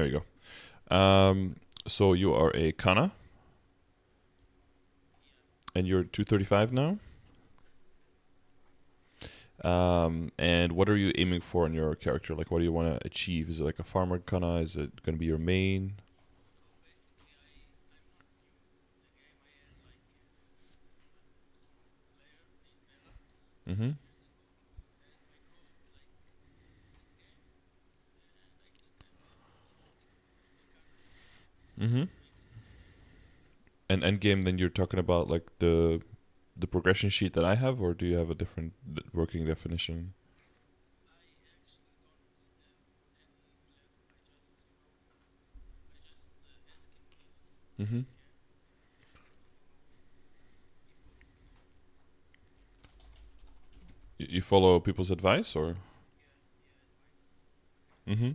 There you go. So you are a Kanna, and you're 235 now. And what are you aiming for in your character? Like, what do you want to achieve? Is it like a farmer Kanna? Is it going to be your main? Mm-hmm. Mm-hmm. And end game, then you're talking about like the progression sheet that I have, or do you have a different working definition? Mm-hmm. You follow people's advice, or? Mm-hmm.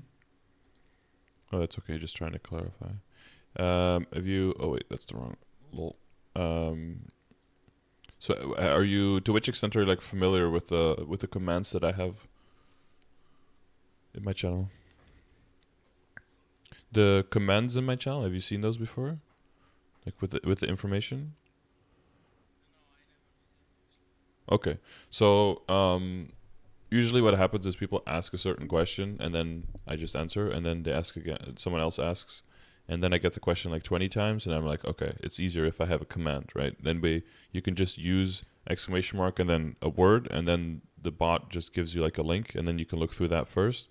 Oh, that's okay. Just trying to clarify. Have you? Oh wait, that's the wrong. Lol. Um. So, are you? To which extent are you like familiar with the commands that I have in my channel? The commands in my channel. Have you seen those before? Like with the information. Okay. So, usually what happens is people ask a certain question and then I just answer and then they ask again, someone else asks, and then I get the question like 20 times and I'm like, okay, it's easier if I have a command, right? Then you can just use exclamation mark and then a word, and then the bot just gives you like a link and then you can look through that first,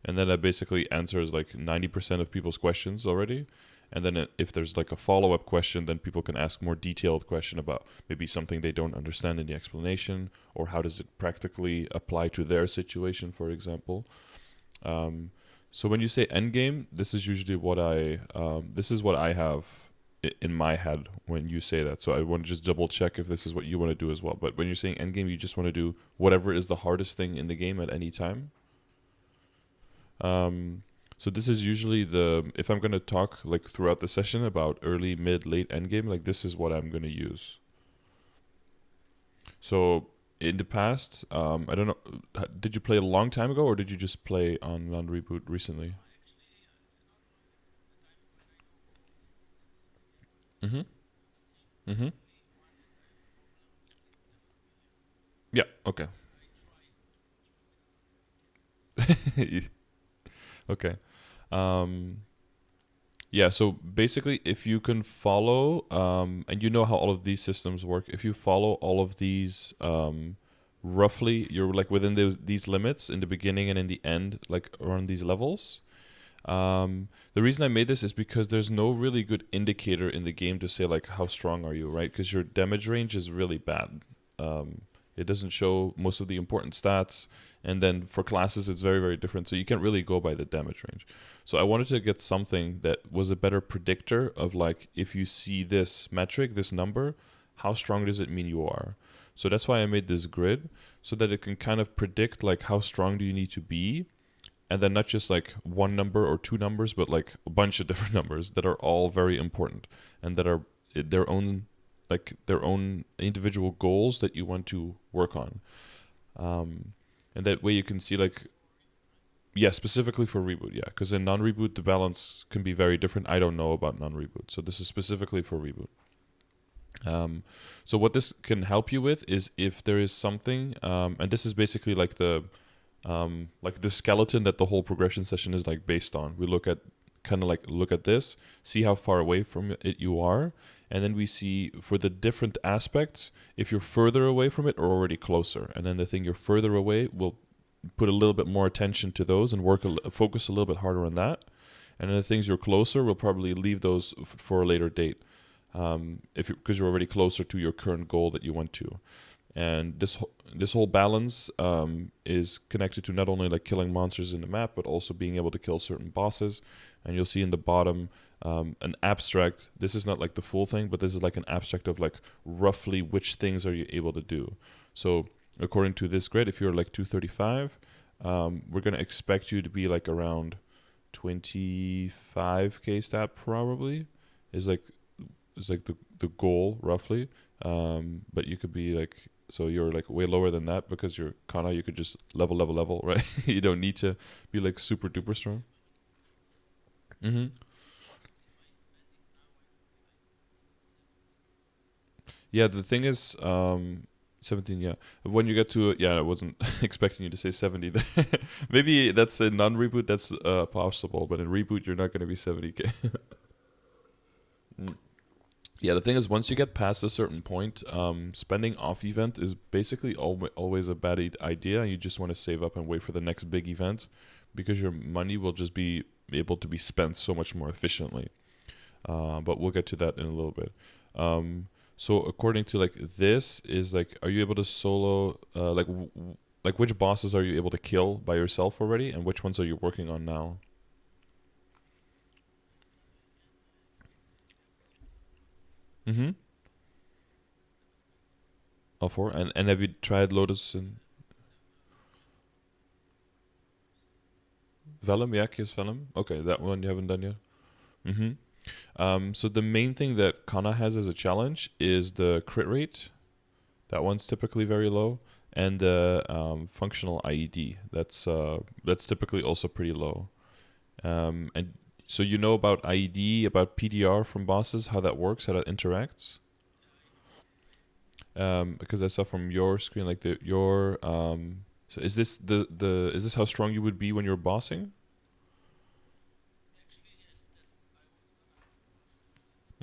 and then that basically answers like 90% of people's questions already. And then if there's like a follow-up question, then people can ask more detailed question about maybe something they don't understand in the explanation, or how does it practically apply to their situation, for example. Um, so when you say endgame, this is usually this is what I have in my head when you say that. So I want to just double check if this is what you want to do as well. But when you're saying endgame, you just want to do whatever is the hardest thing in the game at any time. Um, so this is usually if I'm gonna talk like throughout the session about early, mid, late end game, like this is what I'm gonna use. So in the past, I don't know, did you play a long time ago or did you just play on Reboot recently? Mm-hmm. Mm-hmm. Yeah. Okay. Okay. Um, Yeah, so basically, if you can follow, and you know how all of these systems work, if you follow all of these roughly, you're like within these limits in the beginning and in the end, like around these levels. The reason I made this is because there's no really good indicator in the game to say like how strong are you, right? Because your damage range is really bad. It doesn't show most of the important stats, and then for classes it's very very different. So you can't really go by the damage range. So I wanted to get something that was a better predictor of like if you see this metric, this number, how strong does it mean you are? So that's why I made this grid so that it can kind of predict like how strong do you need to be, and then not just like one number or two numbers, but like a bunch of different numbers that are all very important and that are their own their own individual goals that you want to work on. Um, and that way you can see like, yeah, specifically for reboot, yeah, because in non-reboot the balance can be very different. I don't know about non-reboot, so this is specifically for reboot. So what this can help you with is if there is something, and this is basically like the skeleton that the whole progression session is like based on. We look at look at this, see how far away from it you are, and then we see for the different aspects if you're further away from it or already closer. And then the thing you're further away, will put a little bit more attention to those and focus a little bit harder on that. And then the things you're closer, we'll probably leave those for a later date, if because you're already closer to your current goal that you want to. And this whole balance is connected to not only like killing monsters in the map, but also being able to kill certain bosses. And you'll see in the bottom an abstract. This is not like the full thing, but this is like an abstract of like roughly which things are you able to do. So according to this grid, if you're like 235, we're gonna expect you to be like around 25k stat probably. Is like the goal roughly. But you could be like, so you're like way lower than that because you're Kanna, you could just level, right? You don't need to be like super duper strong. Mm-hmm. Yeah, the thing is, 17, yeah. When you get to, yeah, I wasn't expecting you to say 70 there. Maybe that's a non-reboot, that's possible, but in reboot, you're not going to be 70k. Mm. Yeah, the thing is, once you get past a certain point, spending off event is basically always a bad idea. You just want to save up and wait for the next big event because your money will just be able to be spent so much more efficiently. But we'll get to that in a little bit. So according to like this is like, are you able to solo like which bosses are you able to kill by yourself already, and which ones are you working on now? Mm-hmm. All four, and have you tried Lotus and Vellum? Yeah, Kiss Vellum. Okay, that one you haven't done yet. Mm-hmm. So the main thing that Kanna has as a challenge is the crit rate. That one's typically very low, and the functional IED. That's typically also pretty low. And so you know about IED, about PDR from bosses, how that works, how that interacts. Because I saw from your screen, like your So is this the is this how strong you would be when you're bossing?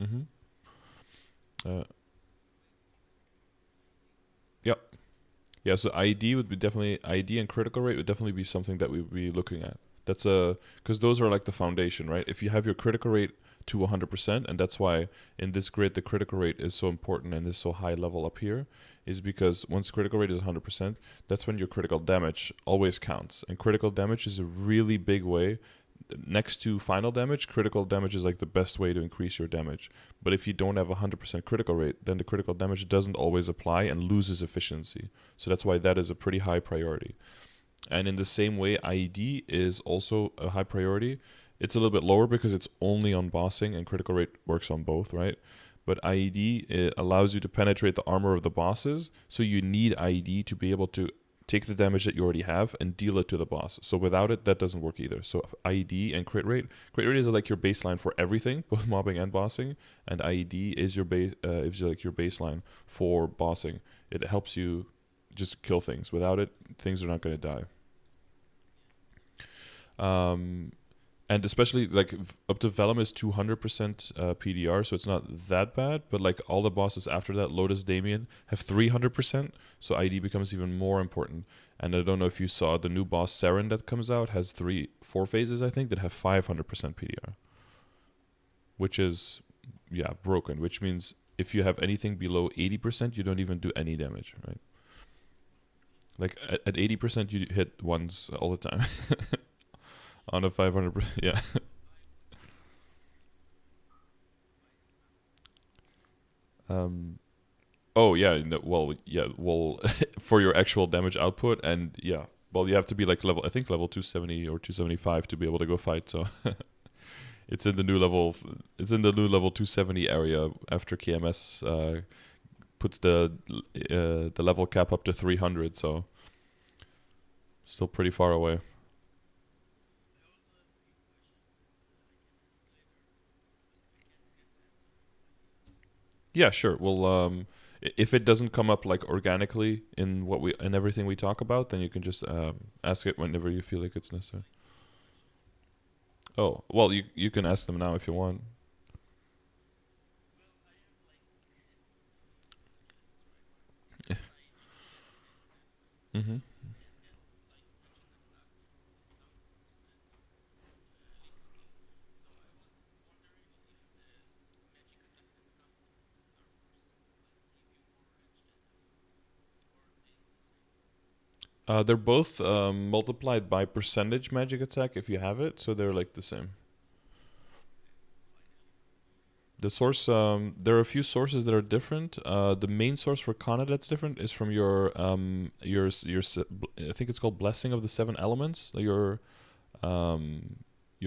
Mm-hmm. Uh, yeah. Yeah, so ID would be definitely ID and critical rate would definitely be something that we would be looking at. That's a because those are like the foundation, right? If you have your critical rate to 100%, and that's why in this grid the critical rate is so important and is so high level up here, is because once critical rate is 100%, that's when your critical damage always counts. And critical damage is a really big way. Next to final damage, critical damage is like the best way to increase your damage. But if you don't have a 100% critical rate, then the critical damage doesn't always apply and loses efficiency. So that's why that is a pretty high priority. And in the same way, IED is also a high priority. It's a little bit lower because it's only on bossing, and critical rate works on both, right? But IED, it allows you to penetrate the armor of the bosses, so you need IED to be able to take the damage that you already have and deal it to the boss. So without it, that doesn't work either. So IED and crit rate is like your baseline for everything, both mobbing and bossing, and IED is your is like your baseline for bossing. It helps you just kill things. Without it, things are not going to die. Um, and especially like up to Vellum is 200% PDR, so it's not that bad. But like all the bosses after that, Lotus, Damien, have 300%, so ID becomes even more important. And I don't know if you saw the new boss Saren that comes out has 4 phases, I think, that have 500% PDR, which is broken. Which means if you have anything below 80%, you don't even do any damage, right? Like at 80%, you hit ones all the time. On a 500%, yeah. Um, oh yeah, no, well yeah, well for your actual damage output, and yeah, well you have to be like level, I think level 270 or 275 to be able to go fight. So it's in the new level, it's in the new level 270 area after KMS puts the level cap up to 300. So still pretty far away. Yeah, sure. Well, if it doesn't come up like organically in what we and everything we talk about, then you can just ask it whenever you feel like it's necessary. Oh, well, you can ask them now if you want. Mm-hmm. They're both multiplied by percentage magic attack if you have it, so they're like the same. The source, there are a few sources that are different. The main source for Kana that's different is from I think it's called Blessing of the Seven Elements, your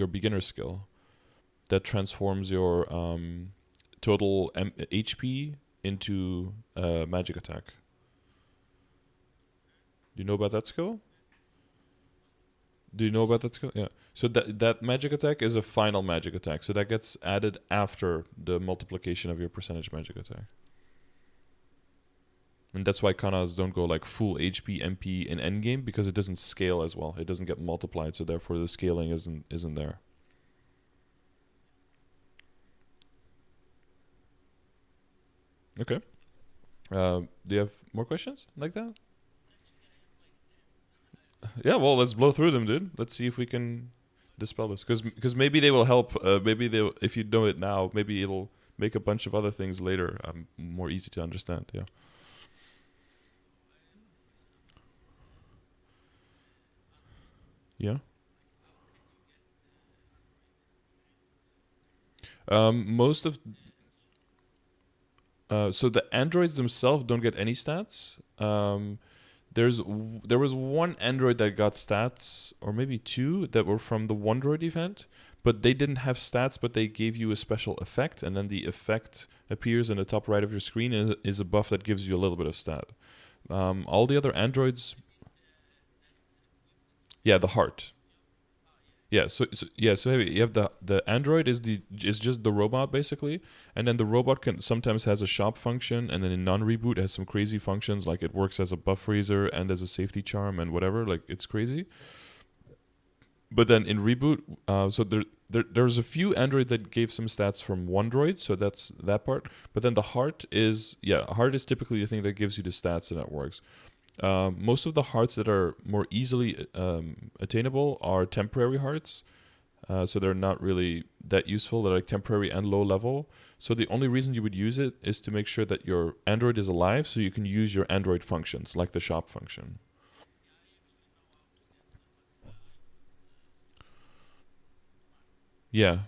beginner skill that transforms your total HP into magic attack. Do you know about that skill? Do you know about that skill? Yeah. So that magic attack is a final magic attack. So that gets added after the multiplication of your percentage magic attack. And that's why Kannas don't go like full HP MP in endgame, because it doesn't scale as well. It doesn't get multiplied, so therefore the scaling isn't there. Okay. Do you have more questions like that? Yeah, well, let's blow through them, dude. Let's see if we can dispel this, because maybe they will help. Maybe they, if you know it now, maybe it'll make a bunch of other things later more easy to understand. Yeah. Yeah. Most of so the androids themselves don't get any stats. There was one android that got stats, or maybe two, that were from the Wondroid event, but they didn't have stats, but they gave you a special effect, and then the effect appears in the top right of your screen and is a buff that gives you a little bit of stat. All the other androids, yeah, the heart. Yeah, so you have the android is just the robot basically, and then the robot can sometimes has a shop function, and then in non-reboot has some crazy functions like it works as a buff freezer and as a safety charm and whatever, like it's crazy. But then in reboot, so there's a few android that gave some stats from one droid, so that's that part. But then the heart is typically the thing that gives you the stats and it works. Most of the hearts that are more easily attainable are temporary hearts, so they're not really that useful. They're like temporary and low level. So the only reason you would use it is to make sure that your Android is alive, so you can use your Android functions, like the shop function. Yeah.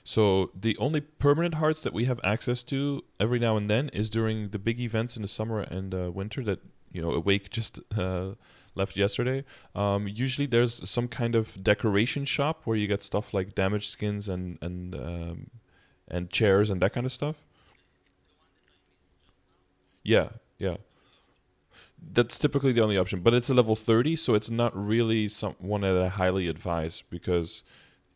So the only permanent hearts that we have access to every now and then is during the big events in the summer and winter that Awake just left yesterday. Usually there's some kind of decoration shop where you get stuff like damaged skins and chairs and that kind of stuff. Yeah, yeah. That's typically the only option, but it's a level 30, so it's not really one that I highly advise, because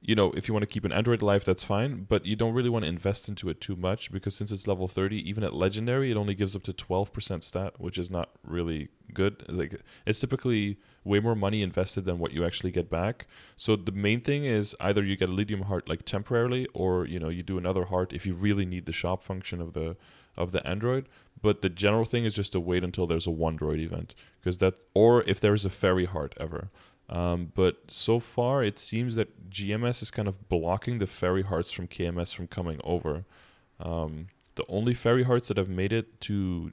if you want to keep an Android alive, that's fine, but you don't really want to invest into it too much, because since it's level 30, even at Legendary, it only gives up to 12% stat, which is not really good. Like, it's typically way more money invested than what you actually get back. So the main thing is either you get a Lydium heart like temporarily, or you do another heart if you really need the shop function of the Android. But the general thing is just to wait until there's a one droid event, or if there's a fairy heart ever. But so far, it seems that GMS is kind of blocking the fairy hearts from KMS from coming over. The only fairy hearts that have made it to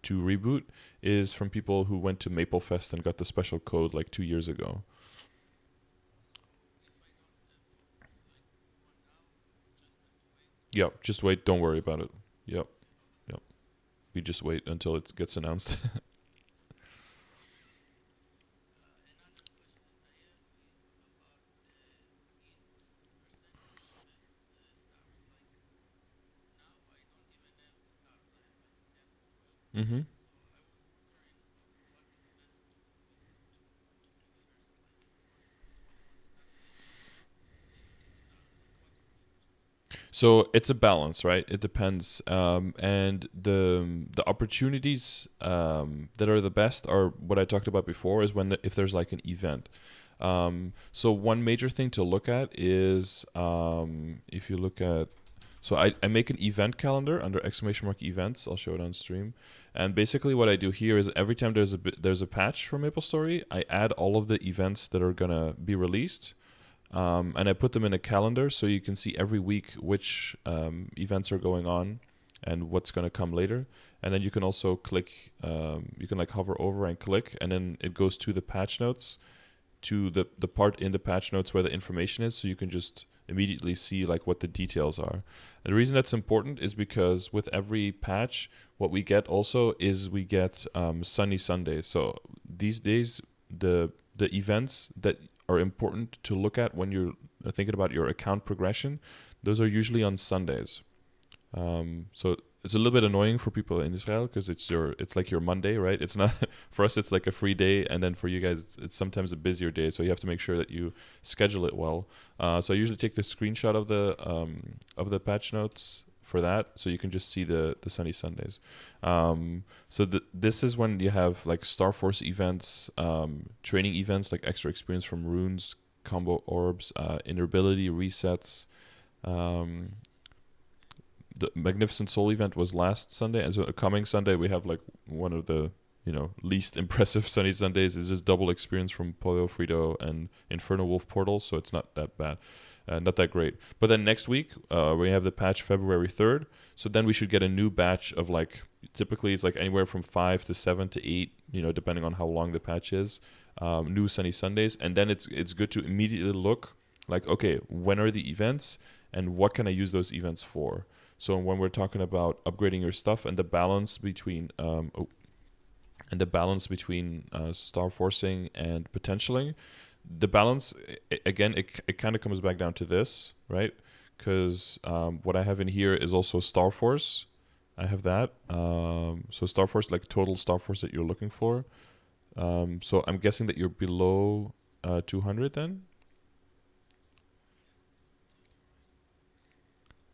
reboot is from people who went to Maplefest and got the special code like 2 years ago. Yep, just wait. Don't worry about it. Yep, yep. We just wait until it gets announced. Mm-hmm. So it's a balance, right? It depends, and the opportunities that are the best are what I talked about before. Is if there's like an event. So one major thing to look at is if you look at. So I make an event calendar under exclamation mark events. I'll show it on stream. And basically what I do here is every time there's a patch for Maplestory, I add all of the events that are gonna be released, and I put them in a calendar so you can see every week which events are going on and what's going to come later. And then you can also click, you can like hover over and click, and then it goes to the patch notes, to the part in the patch notes where the information is, so you can just immediately see like what the details are. And the reason that's important is because with every patch, what we get also is we get sunny Sundays. So these days, the events that are important to look at when you're thinking about your account progression, those are usually on Sundays. So it's a little bit annoying for people in Israel because it's like your Monday, right? It's not for us. It's like a free day, and then for you guys, it's sometimes a busier day. So you have to make sure that you schedule it well. So I usually take the screenshot of the patch notes for that, so you can just see the sunny Sundays. This is when you have like Star Force events, training events like extra experience from runes, combo orbs, inner-ability resets. Um, the Magnificent Soul event was last Sunday, and so coming Sunday we have like one of the least impressive sunny Sundays. Is just double experience from Polio Frito and Inferno Wolf Portal, so it's not that bad, not that great. But then next week we have the patch February 3rd, so then we should get a new batch of like typically it's like anywhere from 5 to 7 to 8, depending on how long the patch is. New sunny Sundays, and then it's good to immediately look like, okay, when are the events and what can I use those events for? So when we're talking about upgrading your stuff and the balance between star forcing and potentialing, the balance again it kind of comes back down to this, right? Because what I have in here is also Star Force. I have that. So Star Force, like total Star Force that you're looking for. So I'm guessing that you're below 200 then.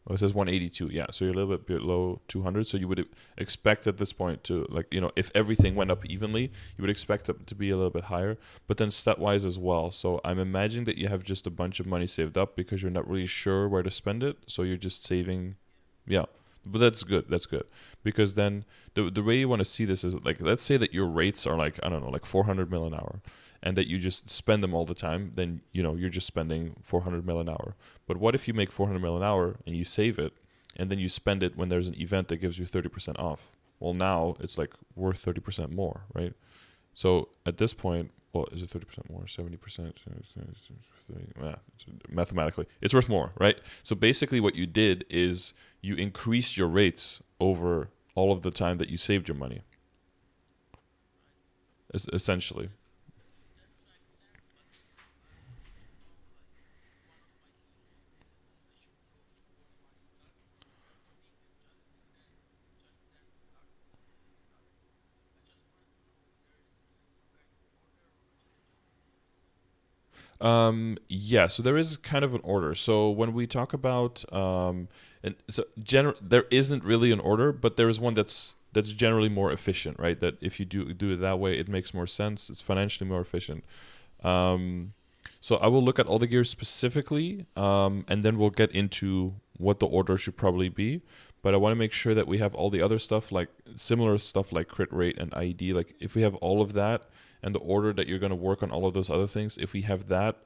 Oh, it says 182. Yeah, so you're a little bit below 200. So you would expect at this point to, like, if everything went up evenly, you would expect it to be a little bit higher, but then stat-wise as well. So I'm imagining that you have just a bunch of money saved up because you're not really sure where to spend it. So you're just saving. Yeah, but that's good. That's good. Because then the way you want to see this is, like, let's say that your rates are like, I don't know, like 400 mil an hour, and that you just spend them all the time, then you're just spending 400 mil an hour. But what if you make 400 mil an hour and you save it, and then you spend it when there's an event that gives you 30% off? Well, now it's like worth 30% more, right? So at this point, well, is it 30% more, 70%? Mathematically, it's worth more, right? So basically what you did is you increased your rates over all of the time that you saved your money, essentially. Yeah, so there is kind of an order. So when we talk about and so there isn't really an order, but there is one that's generally more efficient, right? That if you do it that way, it makes more sense. It's financially more efficient. Um, so I will look at all the gears specifically, and then we'll get into what the order should probably be. But I want to make sure that we have all the other stuff, like similar stuff like crit rate and IED. Like if we have all of that and the order that you're going to work on all of those other things, if we have that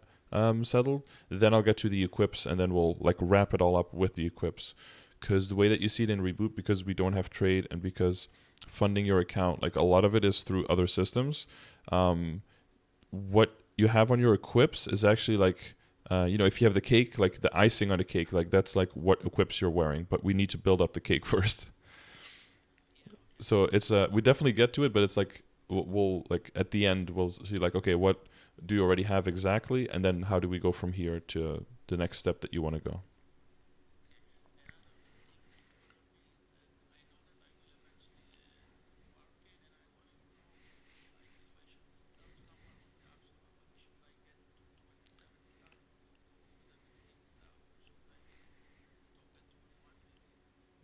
settled, then I'll get to the equips, and then we'll like wrap it all up with the equips. Because the way that you see it in Reboot, because we don't have trade and because funding your account, like a lot of it is through other systems. What you have on your equips is actually like, if you have the cake, like the icing on the cake, like that's like what equips you're wearing, but we need to build up the cake first. So it's we definitely get to it, but it's like we'll like at the end we'll see like, okay, what do you already have exactly, and then how do we go from here to the next step that you want to go.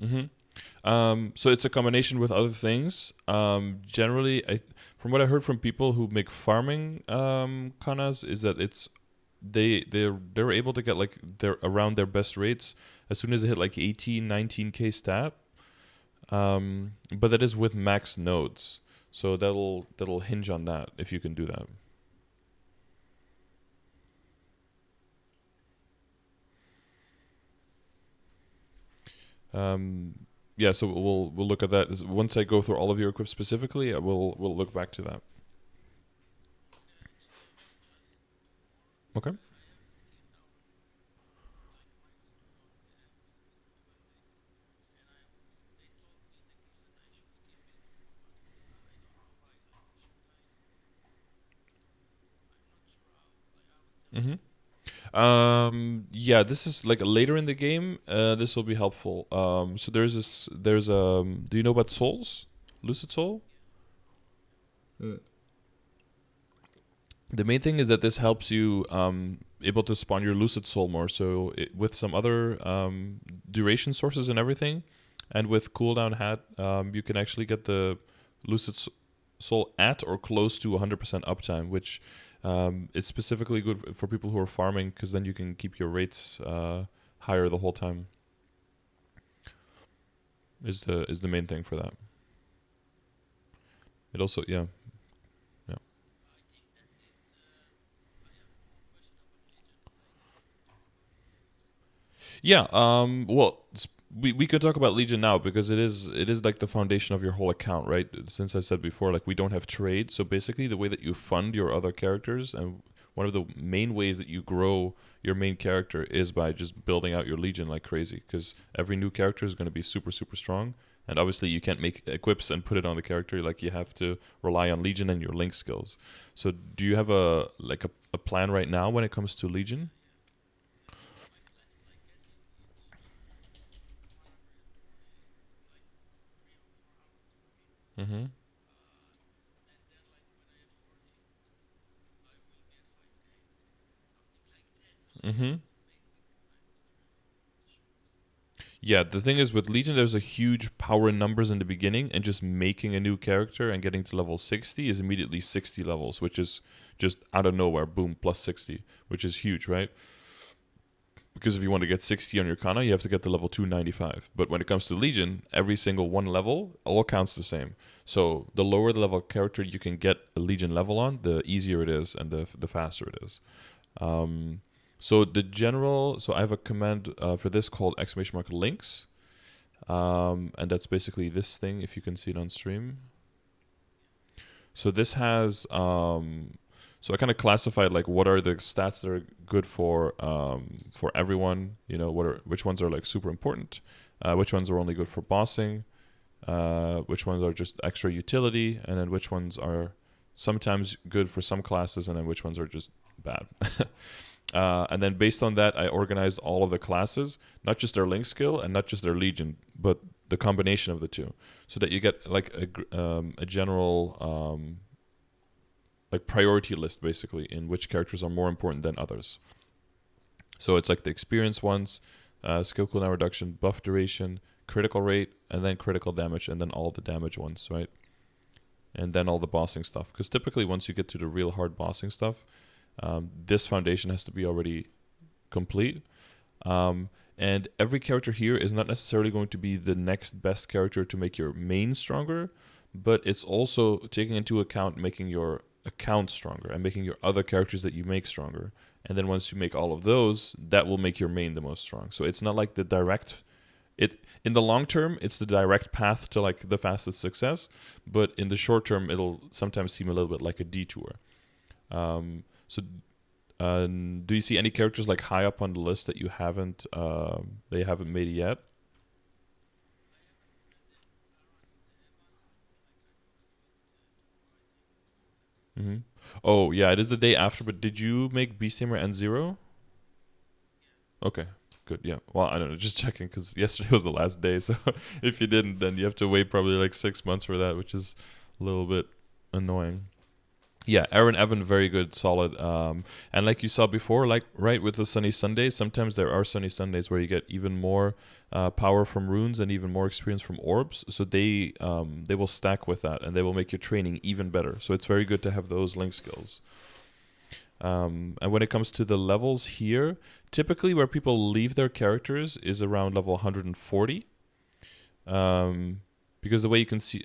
hmm so it's a combination with other things. Generally, from what I heard from people who make farming kanas, is that they're able to get like their around their best rates as soon as they hit like 18, 19K stat. But that is with max nodes, so that'll hinge on that if you can do that. Um, yeah, so we'll look at that once I go through all of your equips specifically. We'll look back to that. Okay. Mm-hmm. Yeah, this is like later in the game. This will be helpful. So there's this. There's Do you know about souls? Lucid Soul. The main thing is that this helps you able to spawn your lucid soul more. So with some other duration sources and everything, and with cooldown hat, you can actually get the lucid soul at or close to 100% uptime, which it's specifically good for people who are farming, because then you can keep your rates higher the whole time. Is the main thing for that. It also, yeah. Yeah. Yeah. Well, we could talk about Legion now, because it is like the foundation of your whole account, right? Since I said before, like, we don't have trade, so basically the way that you fund your other characters, and one of the main ways that you grow your main character is by just building out your Legion like crazy, because every new character is going to be super super strong, and obviously you can't make equips and put it on the character. Like, you have to rely on Legion and your link skills. So do you have a plan right now when it comes to Legion? Mm-hmm. Mm-hmm. Yeah, the thing is with Legion, there's a huge power in numbers in the beginning, and just making a new character and getting to level 60 is immediately 60 levels, which is just out of nowhere, boom, plus 60, which is huge, right? Because if you want to get 60 on your Kanna, you have to get to level 295. But when it comes to Legion, every single one level all counts the same. So the lower the level character you can get a Legion level on, the easier it is, and the faster it is. Um, so I have a command for this called exclamation mark links. And that's basically this thing, if you can see it on stream. So this has, so I kind of classified like what are the stats that are good for everyone. You know, which ones are like super important, which ones are only good for bossing, which ones are just extra utility, and then which ones are sometimes good for some classes, and then which ones are just bad. And then based on that, I organized all of the classes, not just their link skill and not just their Legion, but the combination of the two, so that you get like a general like priority list, basically, in which characters are more important than others. So it's like the experience ones, skill cooldown reduction, buff duration, critical rate, and then critical damage, and then all the damage ones, right? And then all the bossing stuff. Because typically, once you get to the real hard bossing stuff, this foundation has to be already complete. And every character here is not necessarily going to be the next best character to make your main stronger, but it's also taking into account making your account stronger and making your other characters that you make stronger. And then once you make all of those, that will make your main the most strong. So it's not like the direct it in the long term, it's the direct path to like the fastest success, but in the short term, it'll sometimes seem a little bit like a detour. So do you see any characters like high up on the list that you haven't they haven't made yet? Hmm. Oh yeah, it is the day after. But did you make Beasthammer and Zero? Okay, good. Yeah. Well, I don't know. Just checking, because yesterday was the last day. So if you didn't, then you have to wait probably like 6 months for that, which is a little bit annoying. Yeah, Aaron Evan, very good, solid. And like you saw before, like right with the sunny Sundays, sometimes there are sunny Sundays where you get even more power from runes and even more experience from orbs. So they will stack with that, and they will make your training even better. So it's very good to have those link skills. And when it comes to the levels here, typically where people leave their characters is around level 140. Because the way you can see,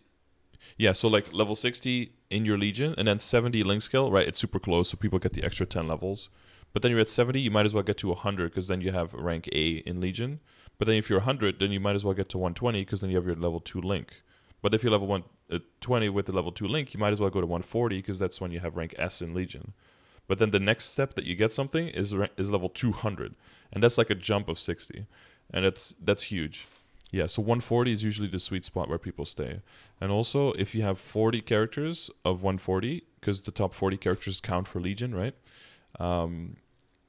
yeah, so like level 60 in your Legion, and then 70 link skill, right? It's super close, so people get the extra 10 levels. But then you're at 70, you might as well get to 100, because then you have rank A in Legion. But then if you're 100, then you might as well get to 120, because then you have your level 2 link. But if you're level 120 with the level 2 link, you might as well go to 140, because that's when you have rank S in Legion. But then the next step that you get something is level 200, and that's like a jump of 60, and that's huge. Yeah, so 140 is usually the sweet spot where people stay. And also, if you have 40 characters of 140, because the top 40 characters count for Legion, right? Um,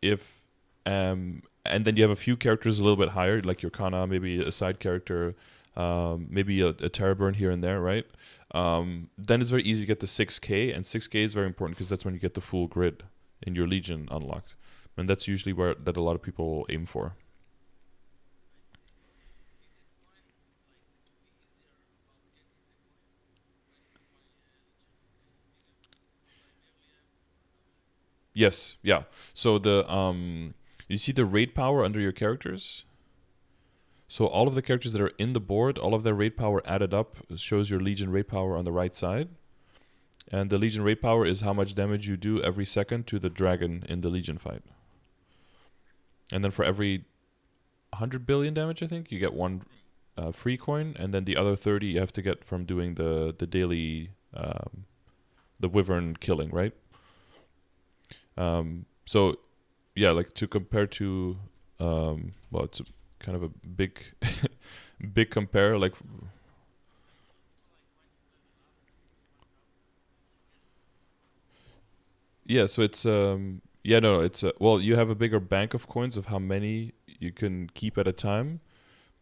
if And then you have a few characters a little bit higher, like your Kanna, maybe a side character, maybe a Terrorburn here and there, right? Then it's very easy to get the 6K, and 6K is very important because that's when you get the full grid in your Legion unlocked. And that's usually where that a lot of people aim for. Yes, yeah. So you see the raid power under your characters? So all of the characters that are in the board, all of their raid power added up shows your Legion raid power on the right side. And the Legion raid power is how much damage you do every second to the dragon in the Legion fight. And then for every 100 billion damage, I think, you get one free coin, and then the other 30 you have to get from doing the daily the wyvern killing, right? So yeah, like to compare to well, it's kind of a big big compare, like yeah, so it's yeah, no, it's well, you have a bigger bank of coins of how many you can keep at a time,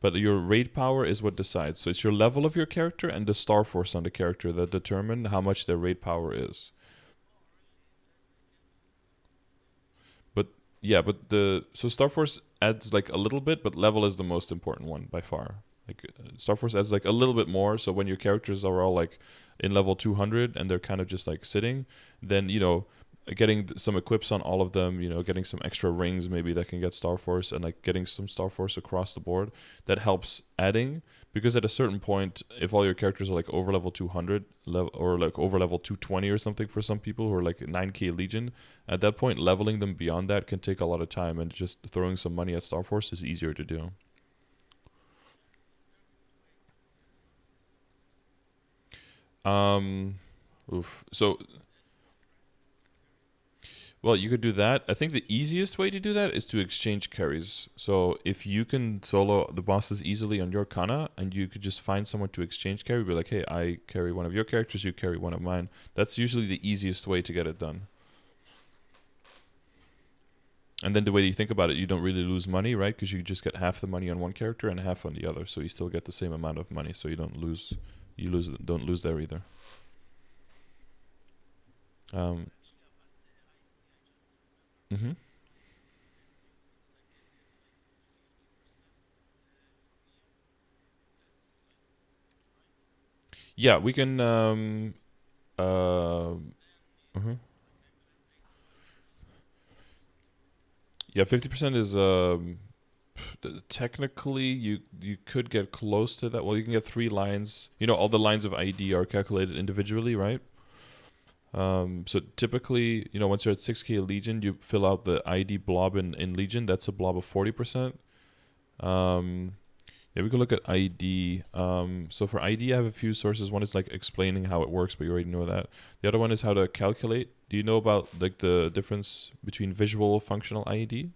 but your raid power is what decides. So it's your level of your character and the star force on the character that determine how much their raid power is. But yeah, but the so Star Force adds like a little bit, but level is the most important one by far. Like Star Force adds like a little bit more. So when your characters are all like in level 200 and they're kind of just like sitting, then getting some equips on all of them, getting some extra rings maybe that can get Star Force, and like getting some Star Force across the board, that helps adding. Because at a certain point, if all your characters are like over level 200 or like over level 220 or something for some people who are like 9k Legion, at that point leveling them beyond that can take a lot of time, and just throwing some money at Star Force is easier to do. Um, oof. So well, you could do that. I think the easiest way to do that is to exchange carries. So if you can solo the bosses easily on your Kanna, and you could just find someone to exchange carry, be like, hey, I carry one of your characters, you carry one of mine. That's usually the easiest way to get it done. And then the way you think about it, you don't really lose money, right? Because you just get half the money on one character and half on the other, so you still get the same amount of money. So you don't lose, don't lose there either. Um, mhm. Yeah, we can. Mhm. Yeah, 50% is technically you could get close to that. Well, you can get 3 lines. All the lines of ID are calculated individually, right? So typically, once you're at 6k Legion, you fill out the ID blob in Legion. That's a blob of 40%. Um, yeah, we could look at ID. So for ID, I have a few sources. One is like explaining how it works, but you already know that. The other one is how to calculate. Do you know about like the difference between visual functional ID?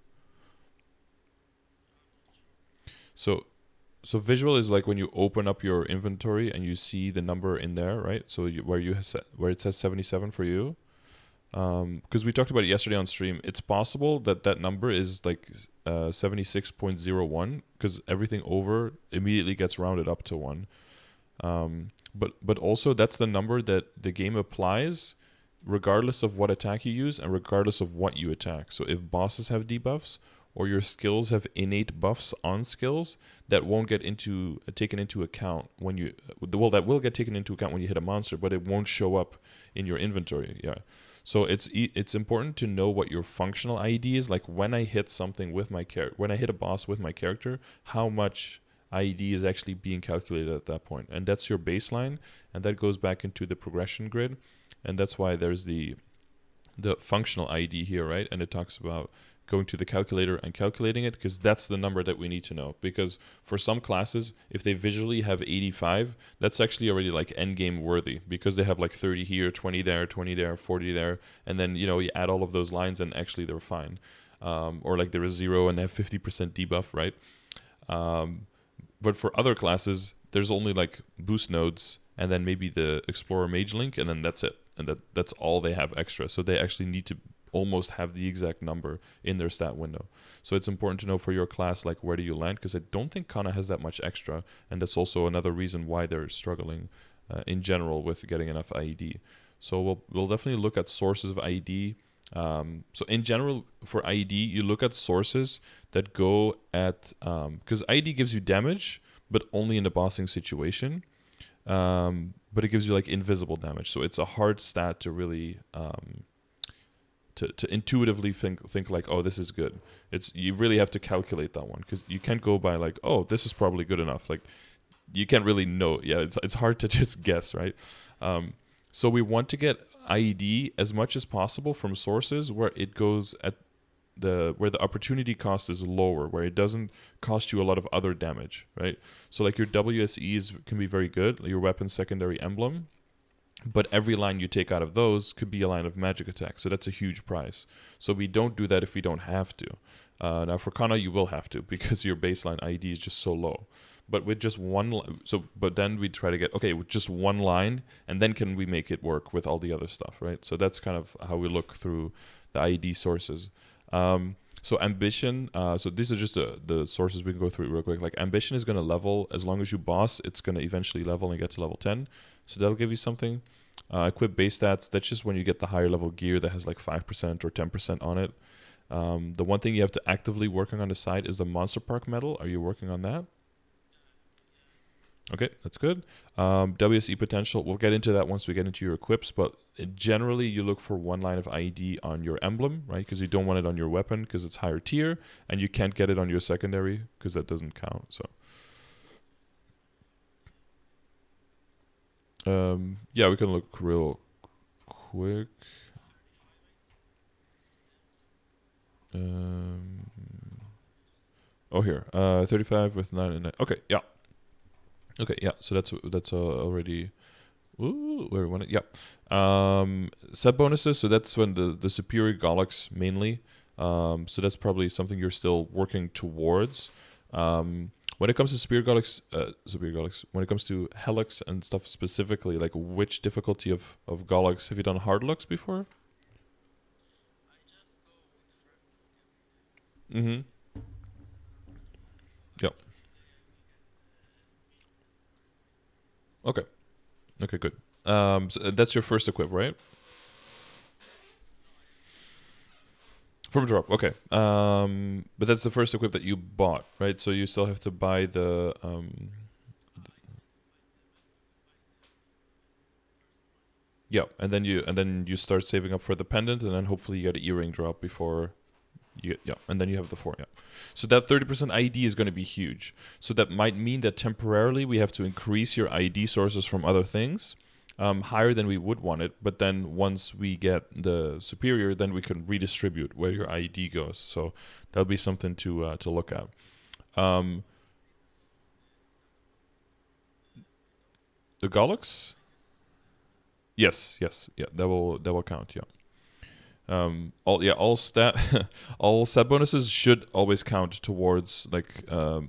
So so visual is like when you open up your inventory and you see the number in there, right? So where it says 77 for you. Because we talked about it yesterday on stream, it's possible that that number is like 76.01, because everything over immediately gets rounded up to 1. But also that's the number that the game applies regardless of what attack you use and regardless of what you attack. So if bosses have debuffs or your skills have innate buffs on skills, that won't get taken into account when you that will get taken into account when you hit a monster, but it won't show up in your inventory. Yeah. So it's important to know what your functional ID is. Like when I hit something with my when I hit a boss with my character, how much ID is actually being calculated at that point, and that's your baseline, and that goes back into the progression grid, and that's why there's the functional ID here, right? And it talks about going to the calculator and calculating it, because that's the number that we need to know. Because for some classes, if they visually have 85, that's actually already like end game worthy, because they have like 30 here, 20 there, 20 there, 40 there, and then you add all of those lines and actually they're fine. Or like there is 0 and they have 50% debuff, right? But for other classes, there's only like boost nodes and then maybe the Explorer Mage Link, and then that's it. And that's all they have extra. So they actually need to almost have the exact number in their stat window. So it's important to know for your class, like, where do you land, because I don't think Kanna has that much extra, and that's also another reason why they're struggling in general with getting enough IED. So we'll definitely look at sources of IED. So in general, for IED, you look at sources that go at, because IED gives you damage, but only in the bossing situation. But it gives you like invisible damage. So it's a hard stat to really, to intuitively think like, oh, this is good. You really have to calculate that one, because you can't go by like, oh, this is probably good enough. Like, you can't really know. Yeah, it's hard to just guess, right? So we want to get IED as much as possible from sources where it goes at where the opportunity cost is lower, where it doesn't cost you a lot of other damage, right? So like your WSEs can be very good, your weapon secondary emblem, but every line you take out of those could be a line of magic attack. So that's a huge price. So we don't do that if we don't have to. Now for Kanna, you will have to, because your baseline IED is just so low. But with just one, but then we try to get, okay, with just one line, and then can we make it work with all the other stuff, right? So that's kind of how we look through the IED sources. So ambition, so these are just the sources we can go through real quick. Like ambition is going to level, as long as you boss, it's going to eventually level and get to level 10. So that'll give you something. Equip base stats, that's just when you get the higher level gear that has like 5% or 10% on it. The one thing you have to actively working on the side is the Monster Park medal. Are you working on that? Okay, that's good. WSE potential, we'll get into that once we get into your equips, but generally you look for one line of IED on your emblem, right? Because you don't want it on your weapon because it's higher tier, and you can't get it on your secondary because that doesn't count. So yeah, we can look real quick. Oh, here, 35 with 9 and 9. Okay, yeah. Okay, yeah, so that's already, ooh, where we want it, yeah. Set bonuses, so that's when the superior Galax mainly, so that's probably something you're still working towards. When it comes to superior Galax, when it comes to Helix and stuff specifically, like which difficulty of Galax, have you done hard lux before? Mm-hmm. Yep. Okay. Okay, good. So that's your first equip, right? From drop, okay. But that's the first equip that you bought, right? So you still have to buy the yeah, and then you start saving up for the pendant, and then hopefully you get an earring drop before you get, yeah, and then you have the 4, yeah. So that 30% IED is going to be huge. So that might mean that temporarily we have to increase your IED sources from other things. Higher than we would want it, but then once we get the superior, then we can redistribute where your IED goes. So that'll be something to look at. The Galax? Yes, yeah, that will count. Yeah. All set bonuses should always count towards, like,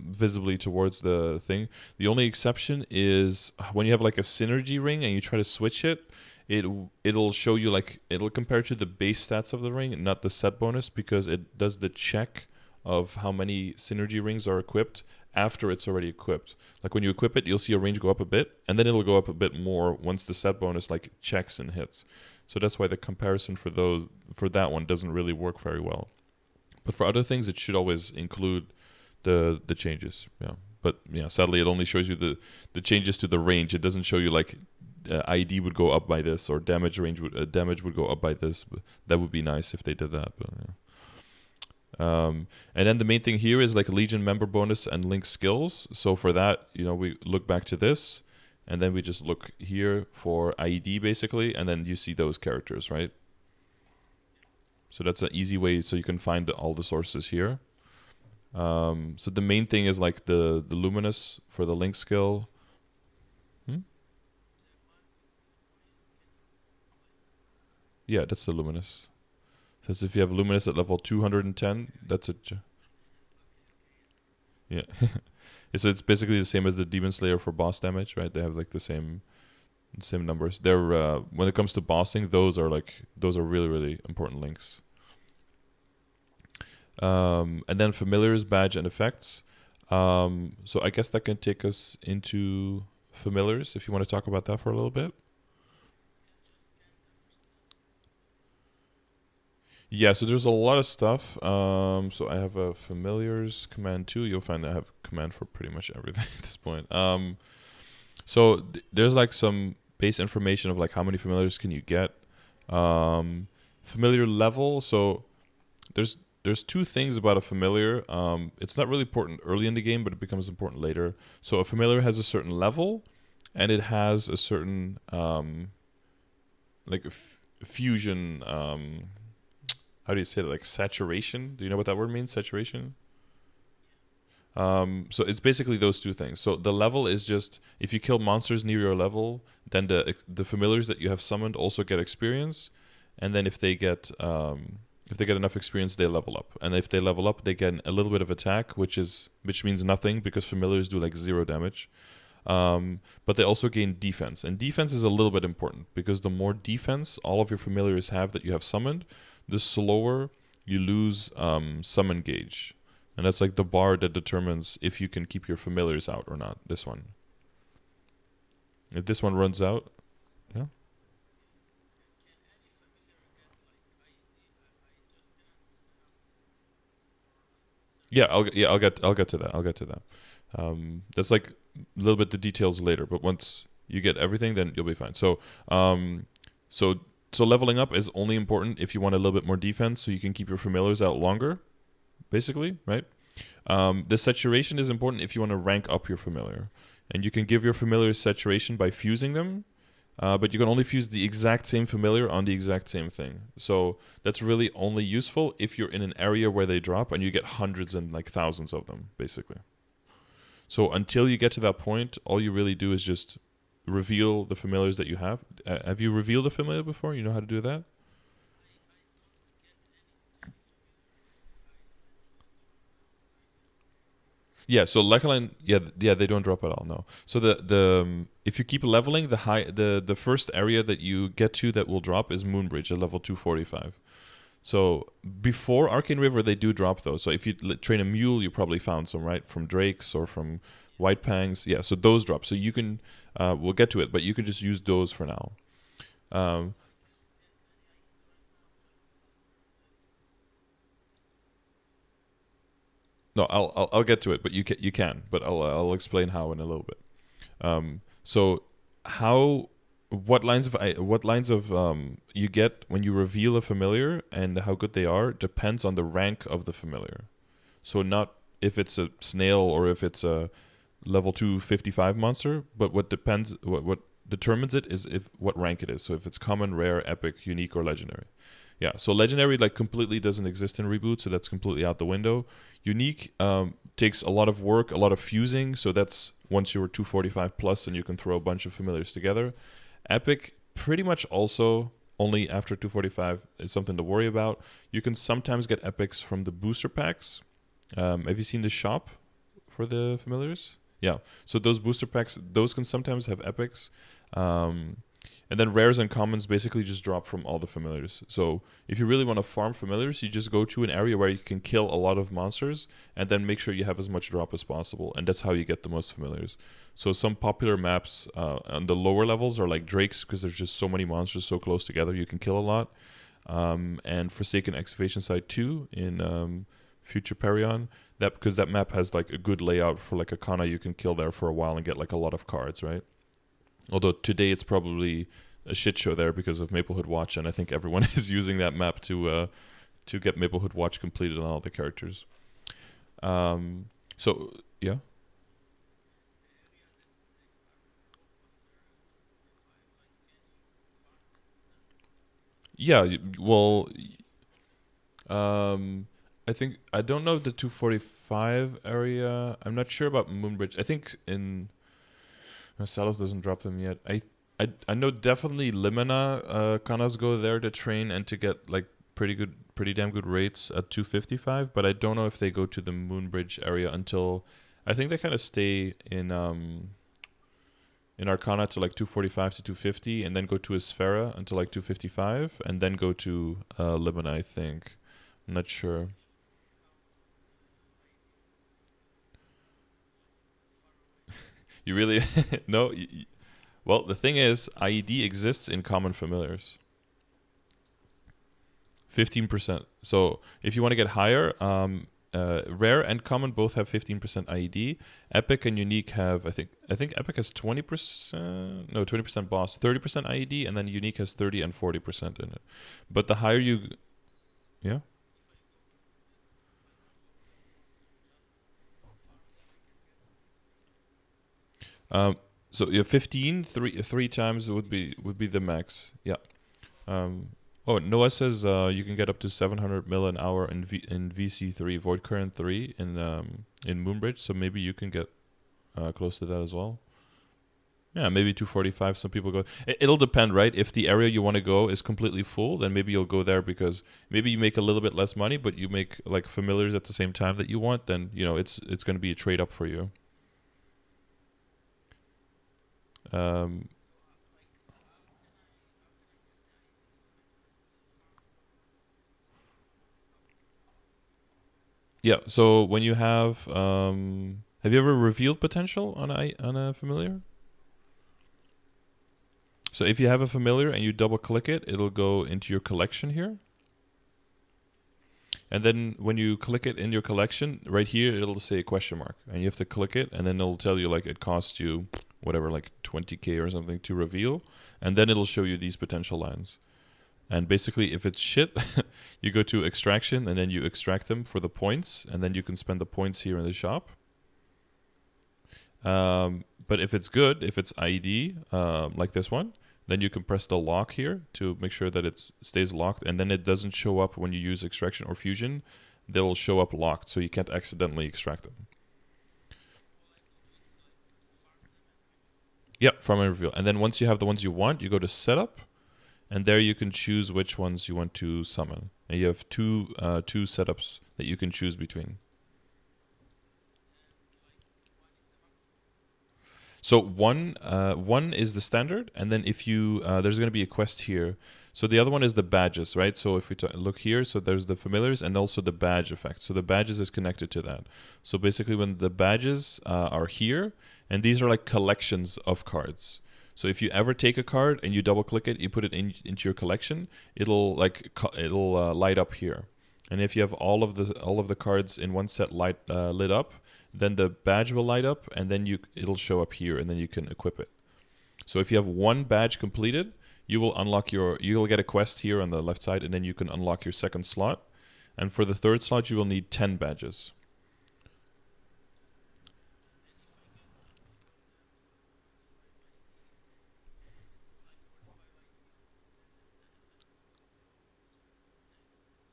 visibly towards the thing. The only exception is when you have like a synergy ring and you try to switch it, it'll show you, like, it'll compare to the base stats of the ring, not the set bonus, because it does the check of how many synergy rings are equipped after it's already equipped. Like when you equip it, you'll see a range go up a bit, and then it'll go up a bit more once the set bonus like checks and hits. So that's why the comparison for that one doesn't really work very well. But for other things, it should always include the changes. Yeah. But yeah, sadly, it only shows you the changes to the range. It doesn't show you like ID would go up by this, or damage would go up by this. That would be nice if they did that. But yeah. And then the main thing here is like Legion member bonus and link skills. So for that, we look back to this, and then we just look here for IED basically, and then you see those characters, right? So that's an easy way, so you can find all the sources here. So the main thing is like the Luminous for the link skill. Yeah, that's the Luminous. Says if you have Luminous at level 210, that's it. Yeah. So it's basically the same as the Demon Slayer for boss damage, right? They have like the same numbers. They're when it comes to bossing, those are really, really important links. And then familiars, badge, and effects. So I guess that can take us into familiars if you want to talk about that for a little bit. Yeah, so there's a lot of stuff. So I have a familiars command too. You'll find I have command for pretty much everything at this point. So there's like some base information of like how many familiars can you get. Familiar level. So there's there's two things about a familiar. It's not really important early in the game, but it becomes important later. So a familiar has a certain level, and it has a certain like fusion. How do you say it? Like saturation. Do you know what that word means? Saturation. So it's basically those two things. So the level is just if you kill monsters near your level, then the familiars that you have summoned also get experience, and then if they get enough experience, they level up. And if they level up, they get a little bit of attack, which means nothing because familiars do like 0 damage. But they also gain defense, and defense is a little bit important because the more defense all of your familiars have that you have summoned, the slower you lose summon gauge. And that's like the bar that determines if you can keep your familiars out or not. This one. If this one runs out, yeah. I'll get to that. I'll get to that. That's like a little bit the details later, but once you get everything, then you'll be fine. Um, so so leveling up is only important if you want a little bit more defense, so you can keep your familiars out longer, basically, right? The saturation is important if you want to rank up your familiar. And you can give your familiar saturation by fusing them, but you can only fuse the exact same familiar on the exact same thing. So that's really only useful if you're in an area where they drop and you get hundreds and like thousands of them, basically. So until you get to that point, all you really do is just reveal the familiars that you have. Have you revealed a familiar before? You know how to do that? Yeah, so Lecaline, yeah, they don't drop at all. No. So the if you keep leveling, the first area that you get to that will drop is Moonbridge at level 245. So before Arcane River, they do drop though. So if you train a mule, you probably found some right from Drakes or from White Pangs. Yeah, so those drop. So you can, we'll get to it, but you can just use those for now. Um, no, I'll get to it, but you can, but I'll explain how in a little bit. So how what lines of you get when you reveal a familiar and how good they are depends on the rank of the familiar. So not if it's a snail or if it's a level 255 monster, but what determines it is if what rank it is. So if it's common, rare, epic, unique, or legendary. Yeah, so legendary like completely doesn't exist in Reboot, so that's completely out the window. Unique takes a lot of work, a lot of fusing, so that's once you're 245 plus and you can throw a bunch of familiars together. Epic pretty much also only after 245 is something to worry about. You can sometimes get epics from the booster packs. Have you seen the shop for the familiars? Yeah. So those booster packs, those can sometimes have epics. Um, and then rares and commons basically just drop from all the familiars. So if you really want to farm familiars, you just go to an area where you can kill a lot of monsters and then make sure you have as much drop as possible. And that's how you get the most familiars. So some popular maps on the lower levels are like Drakes because there's just so many monsters so close together you can kill a lot. And Forsaken Excavation Site 2 in Future Perion. That because that map has like a good layout for like a Kanna you can kill there for a while and get like a lot of cards, right? Although today it's probably a shit show there because of Maplehood Watch, and I think everyone is using that map to get Maplehood Watch completed on all the characters. So yeah, yeah. Well, um, I think I don't know the 245 area. I'm not sure about Moonbridge. I think in Salos doesn't drop them yet. I know definitely Limina Kanas go there to train and to get like pretty damn good rates at 255, but I don't know if they go to the Moonbridge area until I think they kind of stay in Arcana to like 245 to 250 and then go to Isfera until like 255 and then go to Limina, I think. I'm not sure. You really no. Well, the thing is, IED exists in common familiars. 15%. So if you want to get higher, rare and common both have 15% IED. Epic and unique have, I think Epic has 20%, no, 20% boss, 30% IED, and then unique has 30 and 40% in it. But the higher you, yeah. So yeah, 15, three times would be the max. Yeah. Oh, Noah says you can get up to 700 mil an hour in VC3, Void Current 3 in Moonbridge. So maybe you can get close to that as well. Yeah, maybe 245. Some people go. It'll depend, right? If the area you want to go is completely full, then maybe you'll go there because maybe you make a little bit less money, but you make like familiars at the same time that you want. Then it's going to be a trade up for you. Um, yeah. So when you have you ever revealed potential on a familiar? So if you have a familiar and you double click it, it'll go into your collection here. And then when you click it in your collection, right here, it'll say question mark. And you have to click it, and then it'll tell you like it costs you whatever, like 20K or something to reveal. And then it'll show you these potential lines. And basically, if it's shit, you go to extraction, and then you extract them for the points, and then you can spend the points here in the shop. But if it's good, if it's IED, like this one, then you can press the lock here to make sure that it stays locked, and then it doesn't show up when you use extraction or fusion. They'll show up locked, so you can't accidentally extract them. Yep, farm and reveal. And then once you have the ones you want, you go to setup, and there you can choose which ones you want to summon. And you have two setups that you can choose between. So one is the standard, and then if you there's going to be a quest here. So the other one is the badges, right? So if we look here, so there's the familiars and also the badge effect. So the badges is connected to that. So basically, when the badges are here, and these are like collections of cards. So if you ever take a card and you double click it, you put it into your collection, it'll light up here. And if you have all of the cards in one set lit up, then the badge will light up, and then it'll show up here, and then you can equip it. So if you have one badge completed, you'll get a quest here on the left side, and then you can unlock your second slot. And for the third slot, you will need 10 badges.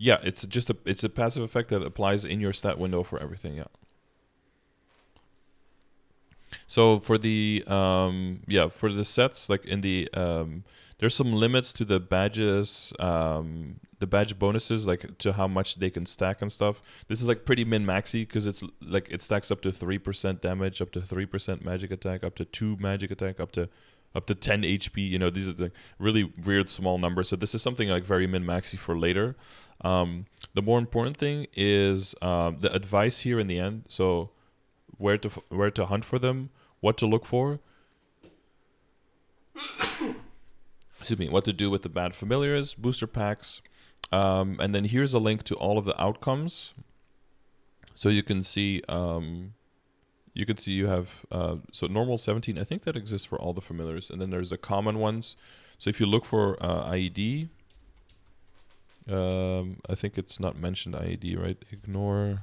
Yeah, it's a passive effect that applies in your stat window for everything. Yeah. So for the for the sets, like in the there's some limits to the badges, the badge bonuses, like to how much they can stack and stuff. This is like pretty min-maxy because it's like it stacks up to 3% damage, up to 3% magic attack, up to 2 magic attack, up to 10 HP. These are like really weird small numbers. So this is something like very min-maxy for later. The more important thing is the advice here in the end. So where to hunt for them, what to look for. Excuse me, what to do with the bad familiars, booster packs, and then here's a link to all of the outcomes. So you can see you have so normal 17. I think that exists for all the familiars, and then there's the common ones. So if you look for IED, I think it's not mentioned IED, right? Ignore.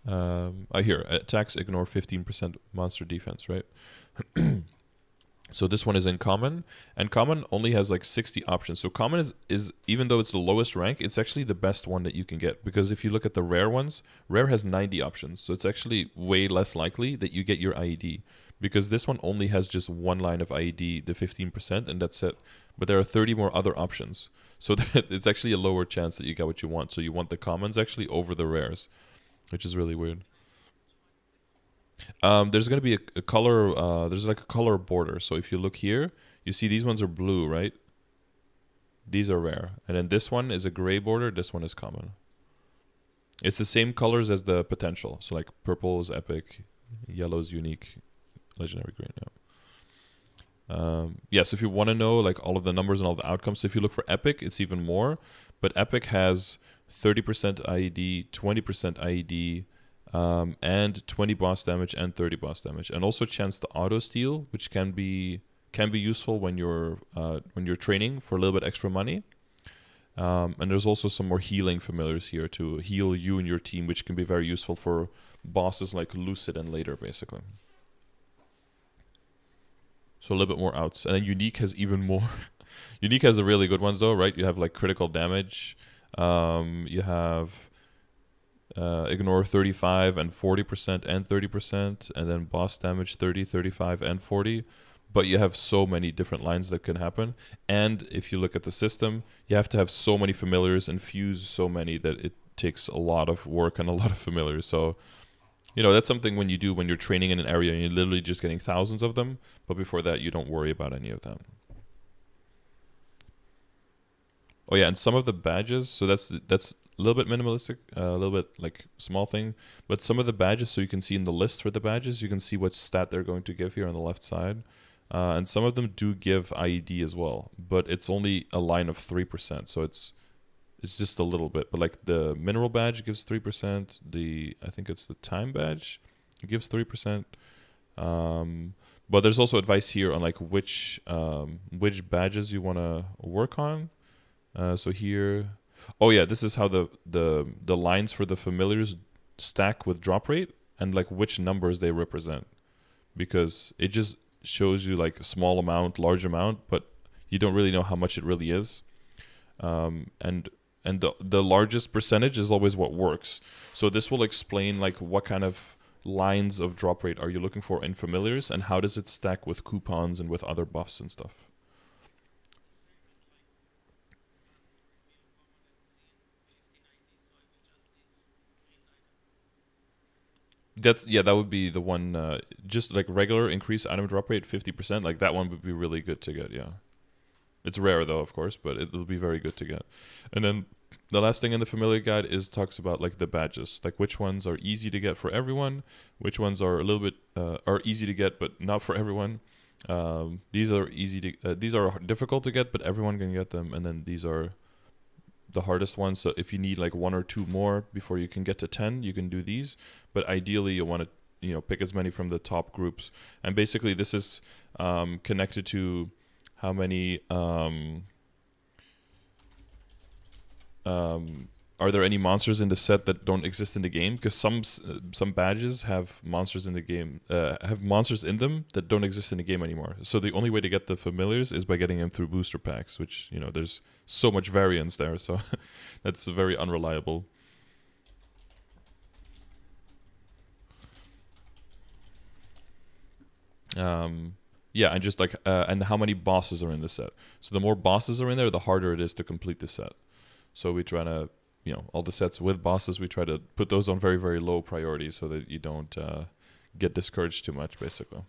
Here, attacks ignore 15% monster defense, right? So this one is in common, and common only has like 60 options. So common is even though it's the lowest rank, it's actually the best one that you can get, because if you look at the rare ones, rare has 90 options. So it's actually way less likely that you get your IED, because this one only has just one line of IED, the 15%, and that's it. But there are 30 more other options. So it's actually a lower chance that you get what you want. So you want the commons actually over the rares, which is really weird. There's going to be a color, there's like a color border. So if you look here, you see these ones are blue, right? These are rare. And then this one is a gray border, this one is common. It's the same colors as the potential. So like purple is epic, yellow is unique, legendary green. Yeah. So if you want to know like all of the numbers and all the outcomes, so if you look for epic, it's even more. But epic has 30% IED, 20% IED, and 20 boss damage and 30 boss damage, and also chance to auto steal, which can be useful when you're training for a little bit extra money. And there's also some more healing familiars here to heal you and your team, which can be very useful for bosses like Lucid and later, basically. So a little bit more outs. And then Unique has even more. Unique has the really good ones, though, right? You have like critical damage. You have ignore 35 and 40% and 30%. And then boss damage 30, 35, and 40. But you have so many different lines that can happen. And if you look at the system, you have to have so many familiars and fuse so many that it takes a lot of work and a lot of familiars. So, you know, that's something when you're training in an area and you're literally just getting thousands of them. But before that, you don't worry about any of that. Oh yeah, and some of the badges, so that's a little bit minimalistic, a little bit like small thing. But some of the badges, so you can see in the list for the badges, you can see what stat they're going to give here on the left side. And some of them do give IED as well, but it's only a line of 3%, so it's just a little bit. But like the mineral badge gives 3%. I think it's the time badge, it gives 3%. But there's also advice here on like which badges you want to work on. So here, oh yeah, this is how the lines for the familiars stack with drop rate and like which numbers they represent, because it just shows you like a small amount, large amount, but you don't really know how much it really is. And the largest percentage is always what works. So this will explain like what kind of lines of drop rate are you looking for in familiars, and how does it stack with coupons and with other buffs and stuff. That would be the one. Just like regular increase item drop rate 50%. Like that one would be really good to get. Yeah, it's rare though, of course, but it'll be very good to get. And then the last thing in the familiar guide is talks about like the badges, like which ones are easy to get for everyone, which ones are a little bit are easy to get but not for everyone. These are these are difficult to get, but everyone can get them. And then these are the hardest ones. So if you need like one or two more before you can get to 10, you can do these. But ideally, you want to pick as many from the top groups. And basically, this is connected to how many. Are there any monsters in the set that don't exist in the game? Because some badges have monsters in the game, have monsters in them that don't exist in the game anymore. So the only way to get the familiars is by getting them through booster packs, which there's so much variance there. So that's very unreliable. Yeah, and just like and how many bosses are in the set. So the more bosses are in there, the harder it is to complete the set. So we try to, all the sets with bosses, we try to put those on very, very low priority so that you don't get discouraged too much, basically.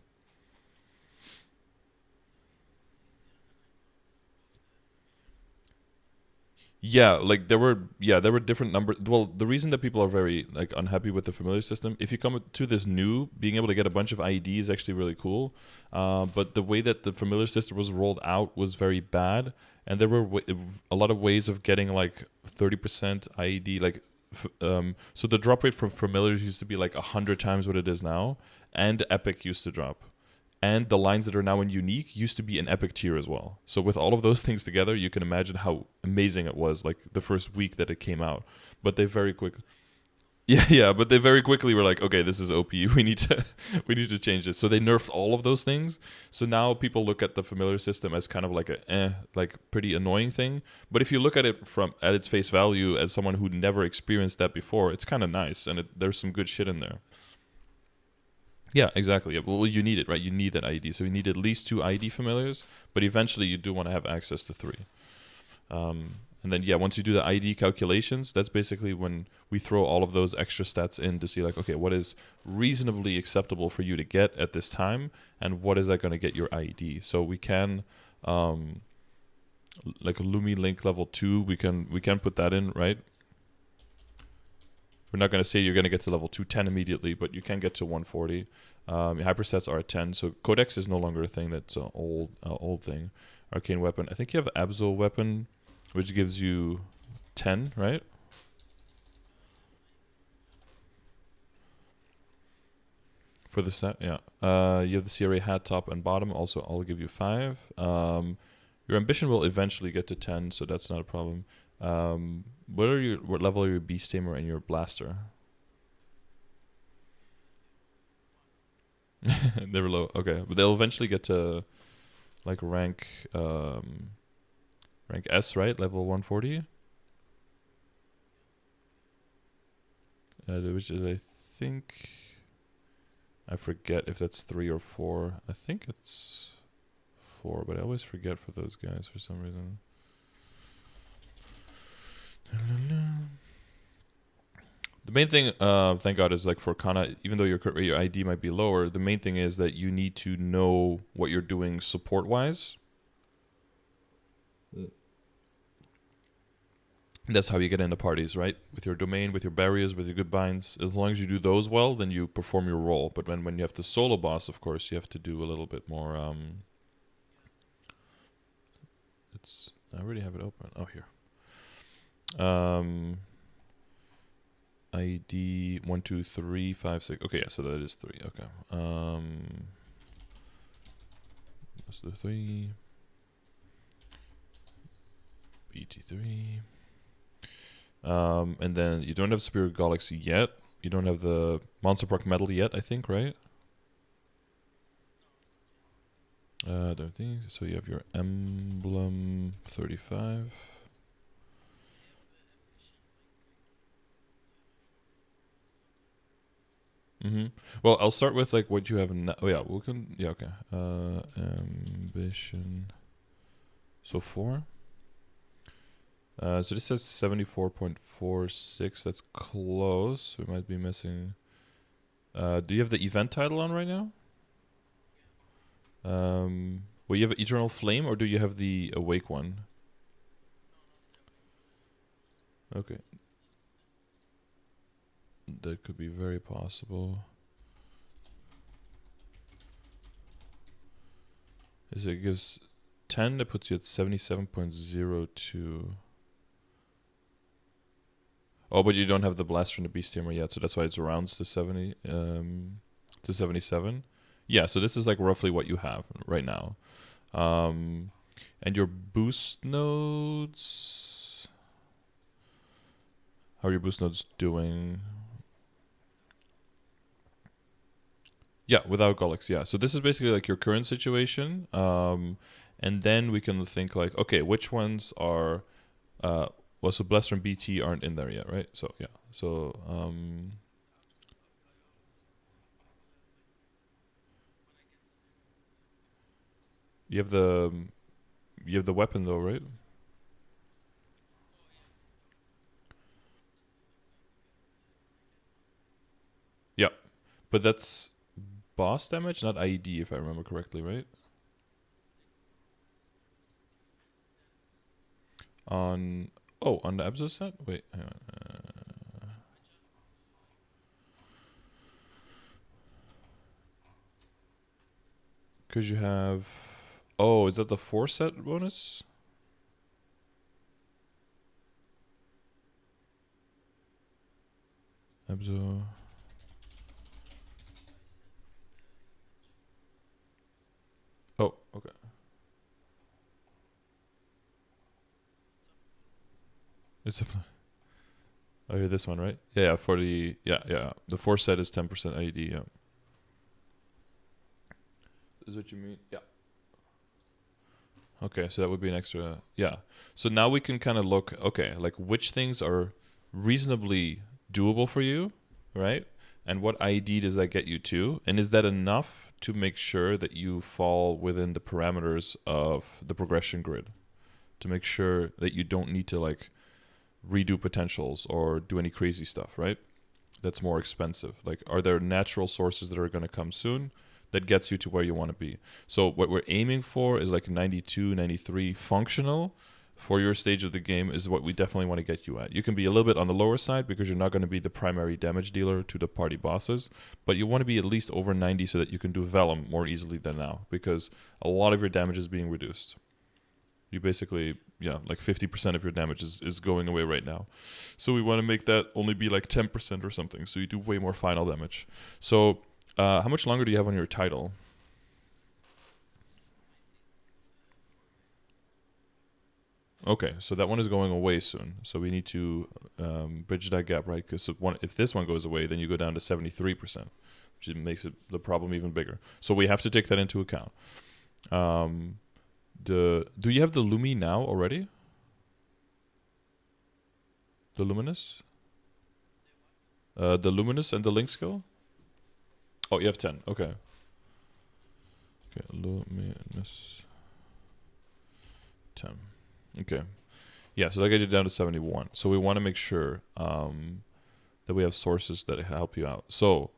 Yeah, like there were different numbers. Well, the reason that people are very like unhappy with the familiar system, if you come to this new, being able to get a bunch of IED is actually really cool. But the way that the familiar system was rolled out was very bad, and there were a lot of ways of getting like 30% IED. Like, so the drop rate for familiars used to be like 100 times what it is now, and Epic used to drop. And the lines that are now in Unique used to be in Epic tier as well. So with all of those things together, you can imagine how amazing it was, like the first week that it came out. But they very quickly, yeah, but they very quickly were like, okay, this is OP. We need to change this. So they nerfed all of those things. So now people look at the familiar system as kind of like like pretty annoying thing. But if you look at it at its face value as someone who never experienced that before, it's kind of nice, and there's some good shit in there. Yeah, exactly. Yeah. Well, you need it, right? You need that ID. So you need at least 2 ID familiars, but eventually you do want to have access to 3. And then, yeah, once you do the ID calculations, that's basically when we throw all of those extra stats in to see, like, okay, what is reasonably acceptable for you to get at this time, and what is that going to get your ID? So we can, like a Lumi Link level 2, we can put that in, right? We're not going to say you're going to get to level 210 immediately, but you can get to 140. Hyperstats are at 10, so Codex is no longer a thing. That's an old thing. Arcane Weapon. I think you have Abso Weapon, which gives you 10, right? For the set, yeah. You have the CRA hat top and bottom. Also, I'll give you 5. Your ambition will eventually get to 10, so that's not a problem. What level are your Beast Tamer and your Blaster? They're low. Okay, but they'll eventually get to like rank S, right? Level 140. Which is, I think, I forget if that's 3 or 4. I think it's 4, but I always forget for those guys for some reason. The main thing, thank God, is like for Kanna, even though your ID might be lower, the main thing is that you need to know what you're doing support-wise. That's how you get into parties, right? With your domain, with your barriers, with your good binds. As long as you do those well, then you perform your role. But when you have the solo boss, of course, you have to do a little bit more. I already have it open. Oh, here. ID 1, 2, 3, 5, 6. Okay, yeah, so that is 3. Okay. That's the 3. BT3. And then you don't have Spirit Galaxy yet. You don't have the Monster Park Medal yet, I think, right? There are things. So you have your Emblem 35. Well, I'll start with like what you have now. Oh yeah, we can. Yeah, okay. Ambition. So 4. So this says 74.46. That's close. We might be missing. Do you have the event title on right now? Well, you have Eternal Flame, or do you have the Awake one? Okay. That could be very possible. It gives 10, that puts you at 77.02. Oh, but you don't have the Blaster and the Beast Tamer yet, so that's why it rounds to 70, to 77. Yeah, so this is like roughly what you have right now. And your boost nodes, how are your boost nodes doing? Yeah, without Galaxy, yeah. So this is basically like your current situation. And then we can think like, okay, which ones are, well, so Blaster and BT aren't in there yet, right? So, yeah. So, you have the weapon though, right? Yeah. But that's boss damage, not IED, if I remember correctly, right? On the Abzo set? Wait, hang on. Because you have... Oh, is that the 4 set bonus? Abzo... Oh, okay. It's a... Oh, here, this one, right? Yeah, for the... Yeah. The 4 set is 10% IED, yeah. Is what you mean? Yeah. Okay, so that would be an extra... Yeah. So now we can kind of look, okay, like which things are reasonably doable for you, right? And what ID does that get you to? And is that enough to make sure that you fall within the parameters of the progression grid? To make sure that you don't need to like redo potentials or do any crazy stuff, right? That's more expensive. Like, are there natural sources that are going to come soon that gets you to where you want to be? So what we're aiming for is like 92, 93 functional, for your stage of the game is what we definitely want to get you at. You can be a little bit on the lower side because you're not going to be the primary damage dealer to the party bosses, but you want to be at least over 90 so that you can do Vellum more easily than now, because a lot of your damage is being reduced. You basically, yeah, like 50% of your damage is going away right now. So we want to make that only be like 10% or something, so you do way more final damage. So how much longer do you have on your title? Okay, so that one is going away soon. So we need to bridge that gap, right? Because if this one goes away, then you go down to 73%, which makes the problem even bigger. So we have to take that into account. Do you have the Lumi now already? The Luminous? The Luminous and the Link skill? Oh, you have 10. Okay. Okay, Luminous 10. Okay. Yeah, so that gets you down to 71. So we want to make sure that we have sources that help you out. So,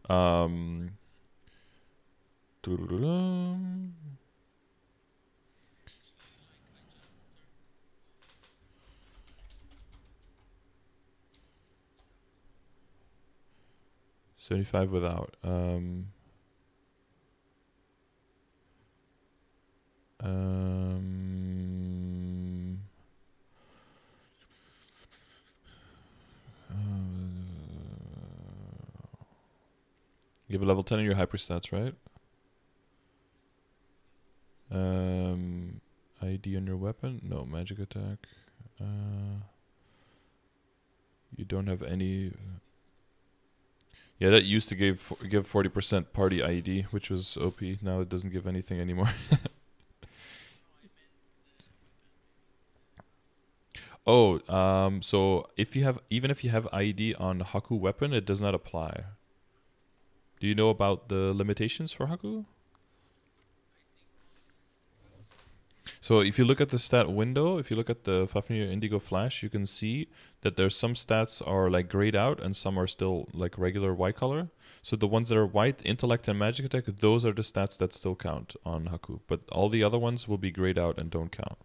75 without. You have a level 10 in your hyper stats, right? ID on your weapon? No, magic attack. You don't have any. Yeah, that used to give 40% party ID, which was OP. Now it doesn't give anything anymore. Oh, so even if you have ID on Haku weapon, it does not apply. Do you know about the limitations for Haku? So if you look at the stat window, if you look at the Fafnir Indigo Flash, you can see that there's some stats are like grayed out and some are still like regular white color. So the ones that are white, intellect and magic attack, those are the stats that still count on Haku. But all the other ones will be grayed out and don't count.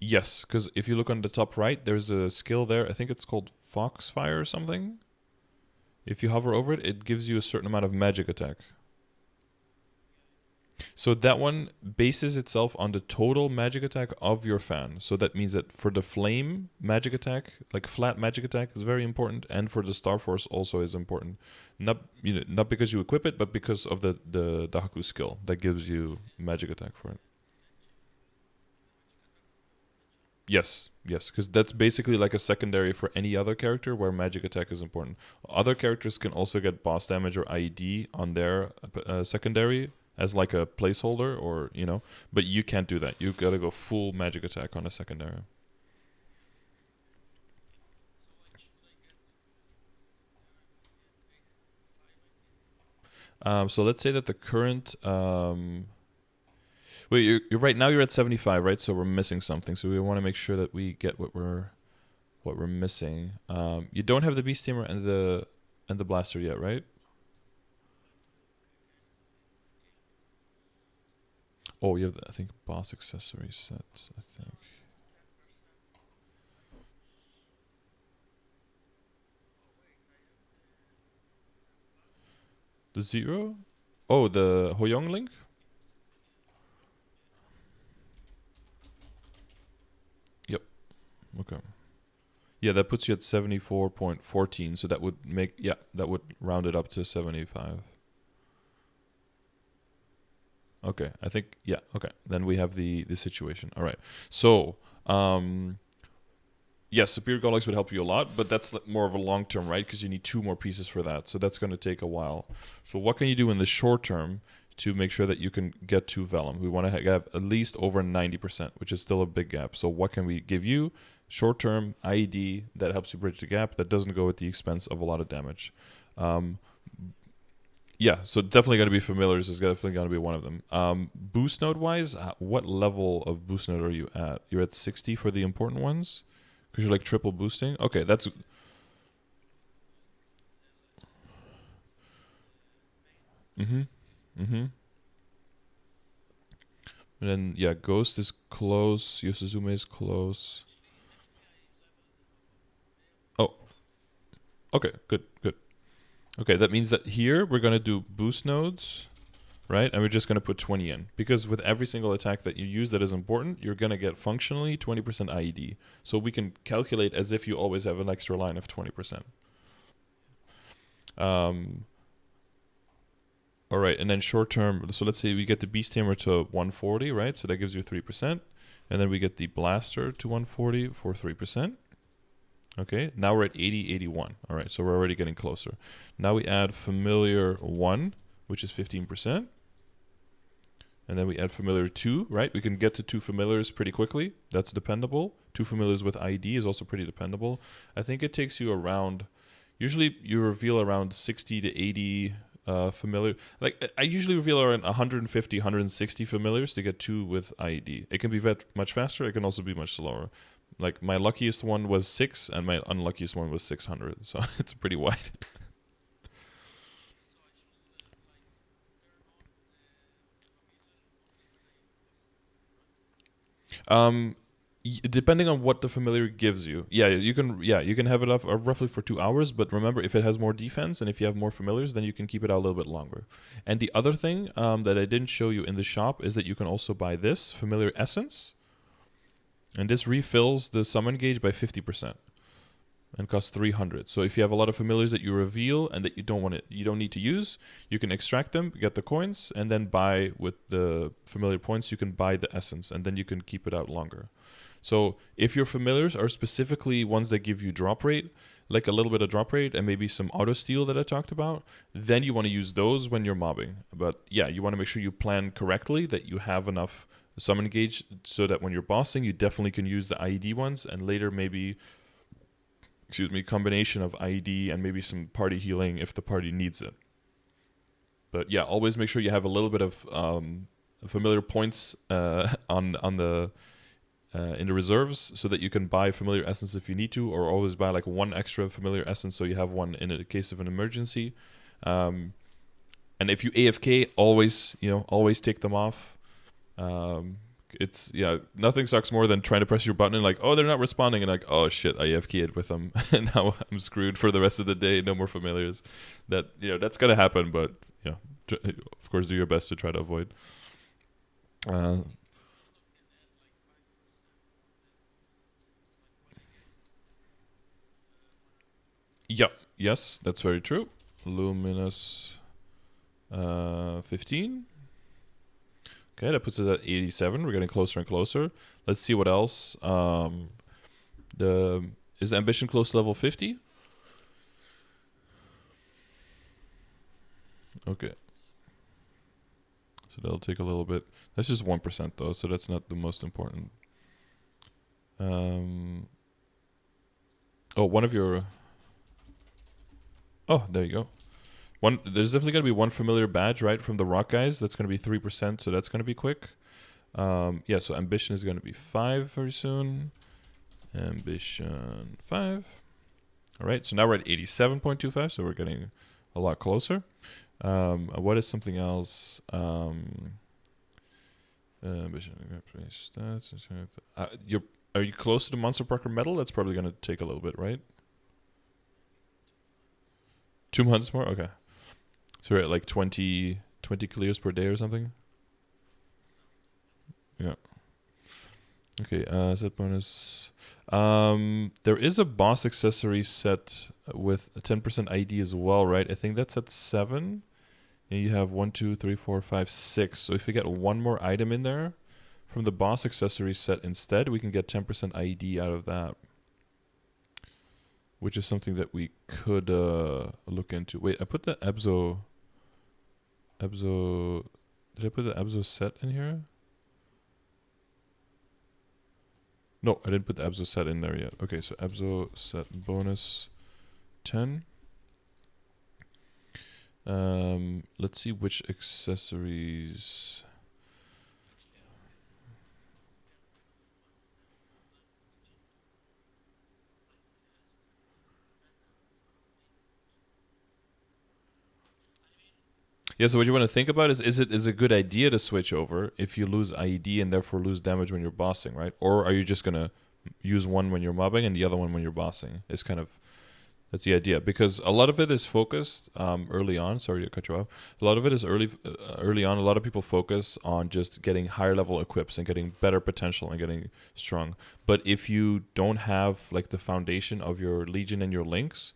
Yes, because if you look on the top right, there's a skill there. I think it's called Foxfire or something. If you hover over it, it gives you a certain amount of magic attack. So that one bases itself on the total magic attack of your fan. So that means that for the flame magic attack, like flat magic attack is very important, and for the Star Force also is important. Not because you equip it, but because of the Haku skill that gives you magic attack for it. Yes, because that's basically like a secondary for any other character where magic attack is important. Other characters can also get boss damage or IED on their secondary as like a placeholder, or but you can't do that. You gotta go full magic attack on a secondary. So let's say that the current wait, you're right now. You're at 75, right? So we're missing something. So we want to make sure that we get what we're missing. You don't have the Beast Tamer and the Blaster yet, right? Oh, you have I think boss accessory set. I think. The 0? Oh, the Hoyong link? Yep. Okay. Yeah, that puts you at 74.14, so that would that would round it up to 75. Okay, I think, yeah, okay. Then we have the situation. All right. So, yes, Superior Godlegs would help you a lot, but that's more of a long term, right? Because you need 2 more pieces for that. So that's going to take a while. So what can you do in the short term to make sure that you can get to Vellum? We want to have at least over 90%, which is still a big gap. So what can we give you? Short term IED that helps you bridge the gap, that doesn't go at the expense of a lot of damage. Yeah, so definitely going to be familiars is definitely going to be one of them. Boost node wise, what level of boost node are you at? You're at 60 for the important ones? Because you're like triple boosting? Okay, that's... Mm-hmm. Mm-hmm. And then, yeah, Ghost is close. Yosuzume is close. Oh, okay, good, good. Okay, that means that here we're going to do boost nodes, right? And we're just going to put 20 in. Because with every single attack that you use that is important, you're going to get functionally 20% IED. So we can calculate as if you always have an extra line of 20%. All right, and then short term, so let's say we get the Beast Hammer to 140, right? So that gives you 3%. And then we get the Blaster to 140 for 3%. Okay, now we're at 80, 81. All right, so we're already getting closer. Now we add Familiar 1, which is 15%. And then we add Familiar 2, right? We can get to 2 Familiars pretty quickly. That's dependable. 2 Familiars with ID is also pretty dependable. I think it takes you around, usually you reveal around 60 to 80 familiar. Like, I usually reveal around 150, 160 familiars to get 2 with IED. It can be much faster. It can also be much slower. Like, my luckiest one was 6, and my unluckiest one was 600. So it's pretty wide. Um, depending on what the familiar gives you, you can have it up roughly for 2 hours. But remember, if it has more defense and if you have more familiars, then you can keep it out a little bit longer. And the other thing that I didn't show you in the shop is that you can also buy this familiar essence, and this refills the summon gauge by 50%. And costs 300. So if you have a lot of familiars that you reveal and that you don't need to use, you can extract them, get the coins, and then buy with the familiar points. You can buy the essence, and then you can keep it out longer. So if your familiars are specifically ones that give you drop rate, like a little bit of drop rate and maybe some auto steal that I talked about, then you want to use those when you're mobbing. But yeah, you want to make sure you plan correctly, that you have enough summon gauge so that when you're bossing, you definitely can use the IED ones, and later maybe combination of IED and maybe some party healing if the party needs it. But yeah, always make sure you have a little bit of familiar points on the in the reserves, so that you can buy familiar essence if you need to, or always buy like 1 extra familiar essence so you have one in a case of an emergency. And if you AFK, always take them off. It's nothing sucks more than trying to press your button and like, oh, they're not responding, and like, oh shit, I AFK'd with them and now I'm screwed for the rest of the day. No more familiars. That's gonna happen, but of course do your best to try to avoid. Yes, that's very true. Luminous 15. Okay, that puts us at 87. We're getting closer and closer. Let's see what else. Is the ambition close to level 50? Okay. So that'll take a little bit. That's just 1% though, so that's not the most important. One of your... Oh, there you go. There's definitely going to be one familiar badge, right, from the rock guys. That's going to be 3%, so that's going to be quick. So ambition is going to be 5 very soon. Ambition 5. All right, so now we're at 87.25, so we're getting a lot closer. What is something else? Ambition, are you close to the Monster Parker medal? That's probably going to take a little bit, right? 2 months more? Okay. So we're at like 20 clears per day or something? Yeah. Okay, set bonus. There is a boss accessory set with a 10% ID as well, right? I think that's at 7. And you have 1, 2, 3, 4, 5, 6. So if you get one more item in there from the boss accessory set instead, we can get 10% ID out of that. Which is something that we could look into. Wait, I put the Abzo... Did I put the Abzo set in here? No, I didn't put the Abzo set in there yet. Okay, so Abzo set bonus 10. Let's see which accessories... Yeah, so what you want to think about is a good idea to switch over if you lose IED and therefore lose damage when you're bossing, right? Or are you just gonna use one when you're mobbing and the other one when you're bossing? It's kind of that's the idea, because a lot of it is focused early on. Sorry to cut you off. A lot of it is early on. A lot of people focus on just getting higher level equips and getting better potential and getting strong. But if you don't have like the foundation of your Legion and your Links,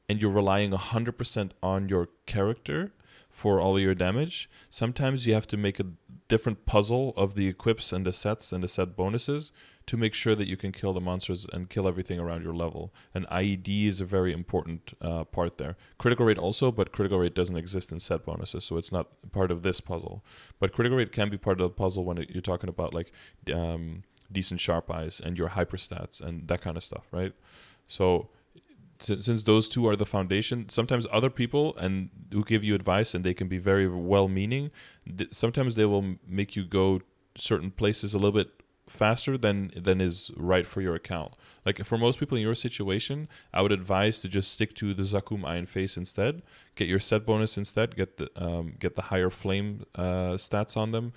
and you're relying 100% on your character for all of your damage, sometimes you have to make a different puzzle of the equips and the sets and the set bonuses to make sure that you can kill the monsters and kill everything around your level. And IED is a very important part there. Critical rate also, but critical rate doesn't exist in set bonuses, so it's not part of this puzzle. But critical rate can be part of the puzzle when you're talking about like decent sharp eyes and your hyperstats and that kind of stuff, right? So since those two are the foundation, sometimes other people and who give you advice and they can be very well-meaning, sometimes they will make you go certain places a little bit faster than is right for your account. Like for most people in your situation, I would advise to just stick to the Zakum Iron Face instead. Get your set bonus instead. Get the higher flame stats on them.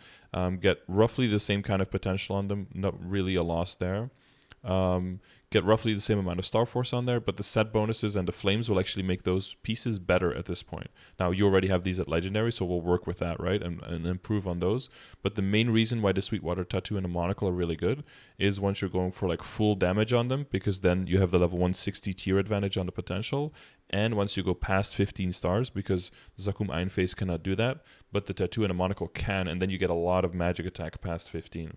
Get roughly the same kind of potential on them. Not really a loss there. Get roughly the same amount of Star Force on there, but the set bonuses and the flames will actually make those pieces better at this point. Now, you already have these at Legendary, so we'll work with that, right, and improve on those. But the main reason why the Sweetwater Tattoo and the Monocle are really good is once you're going for like full damage on them, because then you have the level 160 tier advantage on the potential, and once you go past 15 stars, because Zakum Iron Face cannot do that, but the Tattoo and the Monocle can, and then you get a lot of magic attack past 15.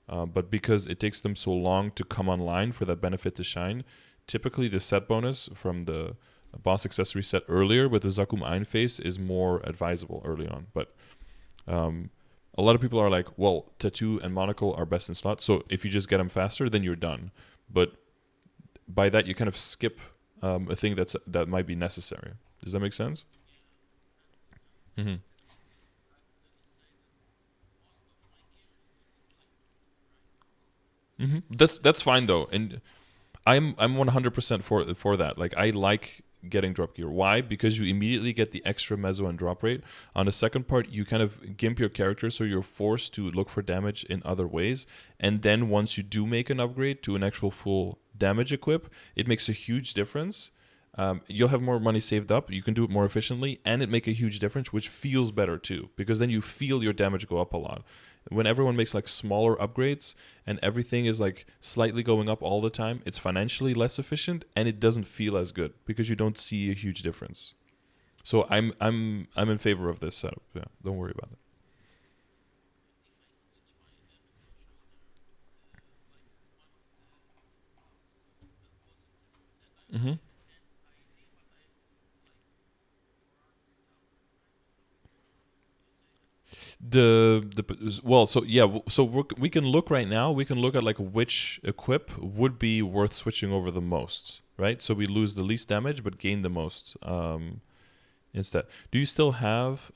But because it takes them so long to come online for that benefit to shine, typically the set bonus from the boss accessory set earlier with the Zakum Iron Face is more advisable early on. But a lot of people are like, well, Tattoo and Monocle are best in slot, so if you just get them faster, then you're done. But by that, you kind of skip a thing that might be necessary. Does that make sense? Mm-hmm. Mm-hmm. That's fine though, and I'm 100% for that. Like I like getting drop gear. Why? Because you immediately get the extra mezzo and drop rate. On the second part, you kind of gimp your character, so you're forced to look for damage in other ways. And then once you do make an upgrade to an actual full damage equip, it makes a huge difference. You'll have more money saved up. You can do it more efficiently, and it make a huge difference, which feels better too, because then you feel your damage go up a lot. When everyone makes like smaller upgrades and everything is like slightly going up all the time, it's financially less efficient and it doesn't feel as good because you don't see a huge difference. So I'm in favor of this setup. Yeah, don't worry about it. Mm-hmm. Well, so yeah, so we can look right now. We can look at like which equip would be worth switching over the most, right? So we lose the least damage but gain the most instead. Do you still have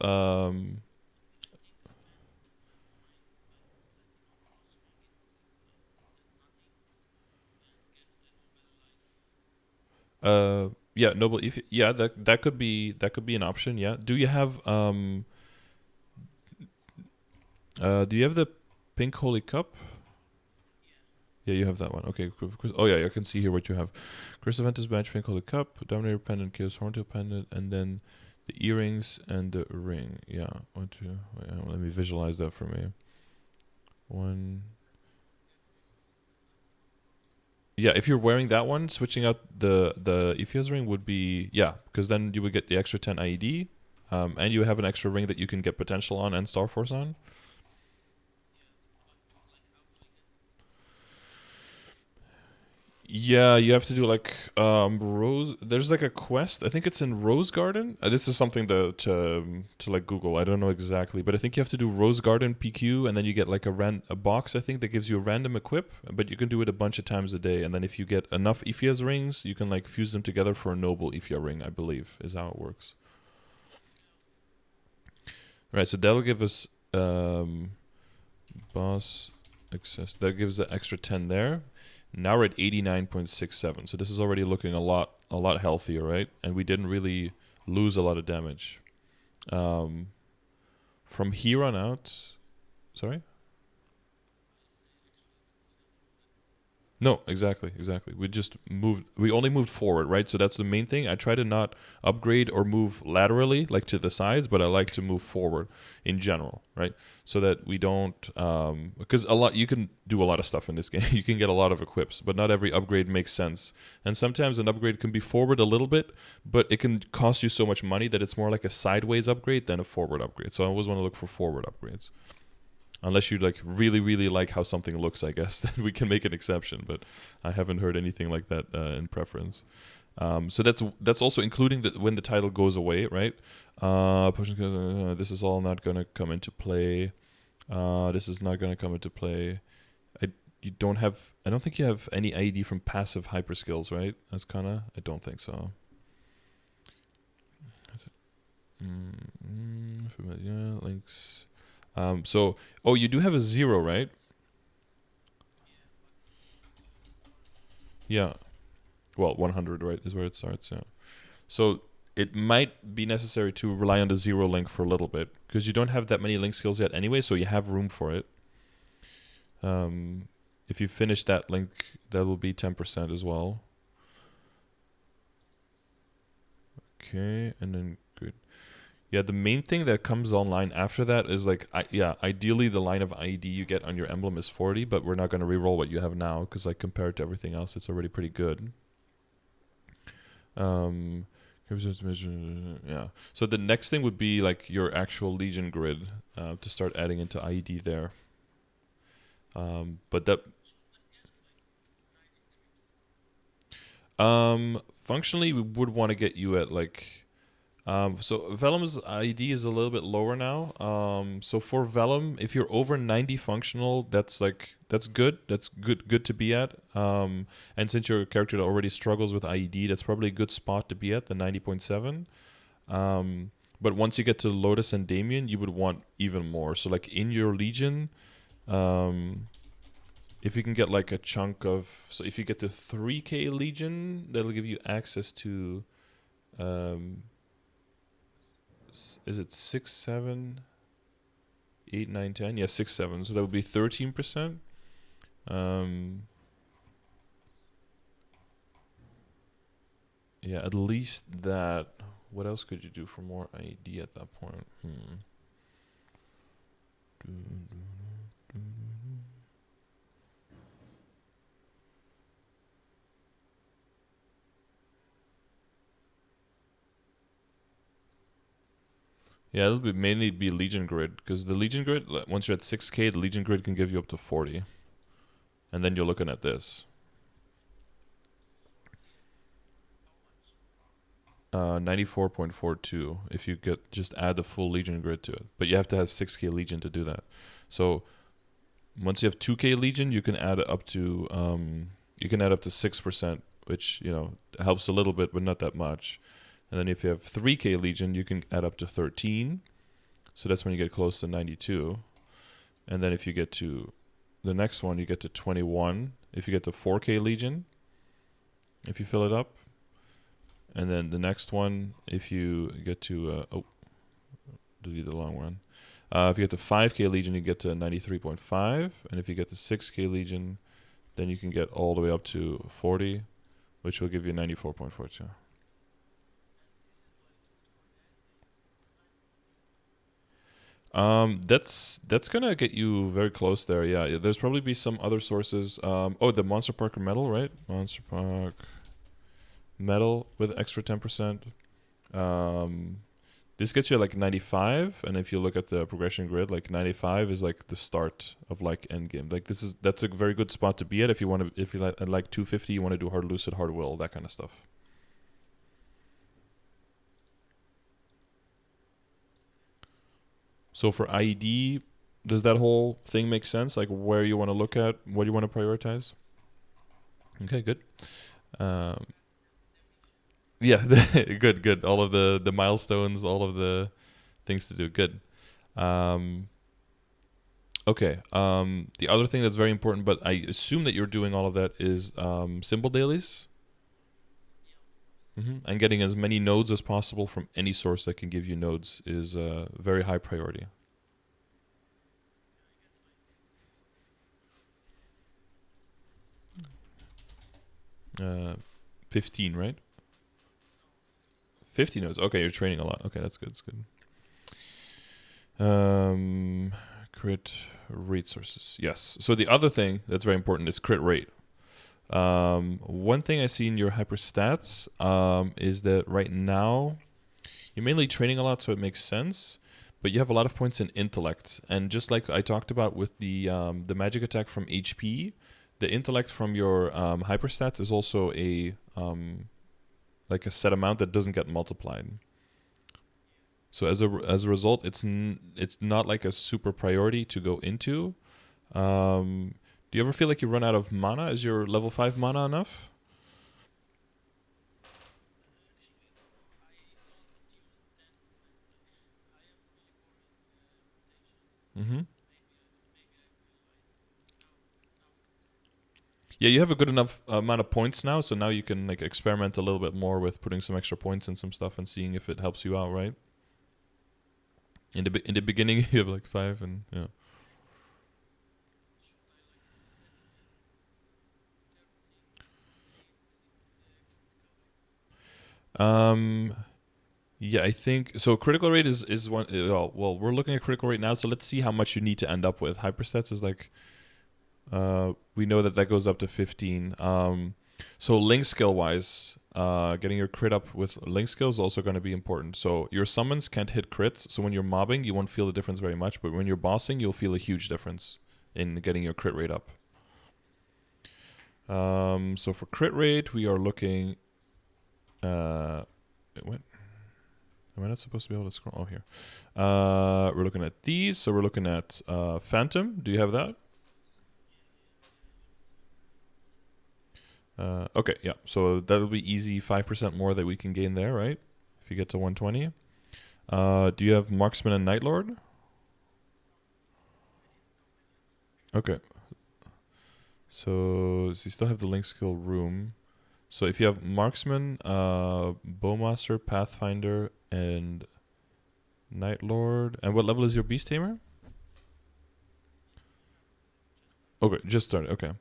yeah, noble if yeah, that could be an option. Yeah. Do you have the pink holy cup? Yeah, you have that one. Okay. Oh yeah, I can see here what you have. Crystal Ventus badge, pink holy cup, Dominator pendant, Chaos Horntail pendant, and then the earrings and the ring. Yeah. One, two. Wait, let me visualize that for me. One. Yeah, if you're wearing that one, switching out the Epheus ring would be, yeah, because then you would get the extra 10 IED, and you have an extra ring that you can get potential on and Star Force on. Yeah, you have to do like Rose. There's like a quest. I think it's in Rose Garden. This is something to like Google. I don't know exactly, but I think you have to do Rose Garden PQ, and then you get like a box. I think that gives you a random equip, but you can do it a bunch of times a day. And then if you get enough Ephia's rings, you can like fuse them together for a noble Ephia ring. I believe is how it works. Right. So that'll give us boss access. That gives the extra 10 there. Now we're at 89.67, so this is already looking a lot healthier, right? And we didn't really lose a lot of damage. From here on out, sorry? No, exactly. We only moved forward, right? So that's the main thing. I try to not upgrade or move laterally, like to the sides, but I like to move forward in general, right? So that we don't, because you can do a lot of stuff in this game. You can get a lot of equips, but not every upgrade makes sense. And sometimes an upgrade can be forward a little bit, but it can cost you so much money that it's more like a sideways upgrade than a forward upgrade. So I always want to look for forward upgrades. Unless you like really, really like how something looks, I guess, then we can make an exception. But I haven't heard anything like that in preference. So that's also including when the title goes away, right? This is all not gonna come into play. This is not gonna come into play. You don't have. I don't think you have any ID from passive hyper skills, right? As Kanna, I don't think so. Familiar links. Oh, you do have a 0, right? Yeah. Well, 100, right, is where it starts, yeah. So it might be necessary to rely on the 0 link for a little bit, because you don't have that many link skills yet anyway, so you have room for it. If you finish that link, that will be 10% as well. Okay, and then good. Yeah, the main thing that comes online after that is like, ideally the line of ID you get on your emblem is 40, but we're not going to reroll what you have now, because like compared to everything else, it's already pretty good. Yeah. So the next thing would be like your actual Legion grid to start adding into ID there. But that functionally we would want to get you at like so Vellum's ID is a little bit lower now. So for Vellum, if you're over 90 functional, that's good. That's good to be at. And since your character already struggles with IED, that's probably a good spot to be at, the 90.7. But once you get to Lotus and Damien, you would want even more. So like in your Legion, if you can get like a chunk of, so if you get to 3K Legion, that'll give you access to is it 6, 7, 8, 9, 10? Yeah, 6, 7. So that would be 13%. Yeah, at least that. What else could you do for more ID at that point? Yeah, it'll be mainly be Legion Grid, because the Legion Grid, once you're at 6K, the Legion Grid can give you up to 40. And then you're looking at this. 94.42 if you just add the full Legion Grid to it. But you have to have 6K Legion to do that. So once you have 2K Legion, you can add up to 6%, which, helps a little bit, but not that much. And then if you have 3K Legion, you can add up to 13. So that's when you get close to 92. And then if you get to the next one, you get to 21. If you get to 4K Legion, if you fill it up. And then the next one, if you get to, delete the long one. If you get to 5K Legion, you get to 93.5. And if you get to 6K Legion, then you can get all the way up to 40, which will give you 94.42. That's gonna get you very close there. Yeah, there's probably be some other sources. The Monster Parker Metal, right? Monster Park Metal with extra 10%. This gets you like 95, and if you look at the progression grid, like 95 is like the start of like end game. Like that's a very good spot to be at if you like 250, you want to do hard lucid, hard will, that kind of stuff. So for IED, does that whole thing make sense? Like where you want to look at, what you want to prioritize? Okay, good. Yeah, good. All of the milestones, all of the things to do. Good. Okay. The other thing that's very important, but I assume that you're doing all of that, is symbol dailies. And getting as many nodes as possible from any source that can give you nodes is a very high priority. 15, right? 50 nodes. Okay, you're training a lot. Okay, that's good. That's good. Crit rate sources. Yes. So the other thing that's very important is crit rate. One thing I see in your hyperstats is that right now you're mainly training a lot, so it makes sense. But you have a lot of points in intellect, and just like I talked about with the magic attack from HP, the intellect from your hyperstats is also a like a set amount that doesn't get multiplied. So as a result, it's not like a super priority to go into. Do you ever feel like you run out of mana? Is your level 5 mana enough? Mm-hmm. Yeah, you have a good enough amount of points now, so now you can like experiment a little bit more with putting some extra points in some stuff and seeing if it helps you out, right? In the beginning, you have like 5, and yeah. Um, yeah, I think so. Critical rate is one. Well, we're looking at critical rate now, so let's see how much you need to end up with. Hyperstats is like, we know that goes up to 15. So link skill wise, getting your crit up with link skill is also going to be important. So your summons can't hit crits, so when you're mobbing, you won't feel the difference very much, but when you're bossing, you'll feel a huge difference in getting your crit rate up. So for crit rate, we are looking. What? Am I not supposed to be able to scroll? Oh, here. We're looking at these. So we're looking at Phantom. Do you have that? Okay, yeah. So that'll be easy 5% more that we can gain there, right? If you get to 120. Do you have Marksman and Night Lord? Okay. So you still have the link skill room. So if you have Marksman, Bowmaster, Pathfinder, and Night Lord. And what level is your Beast Tamer? Okay, just started. Okay.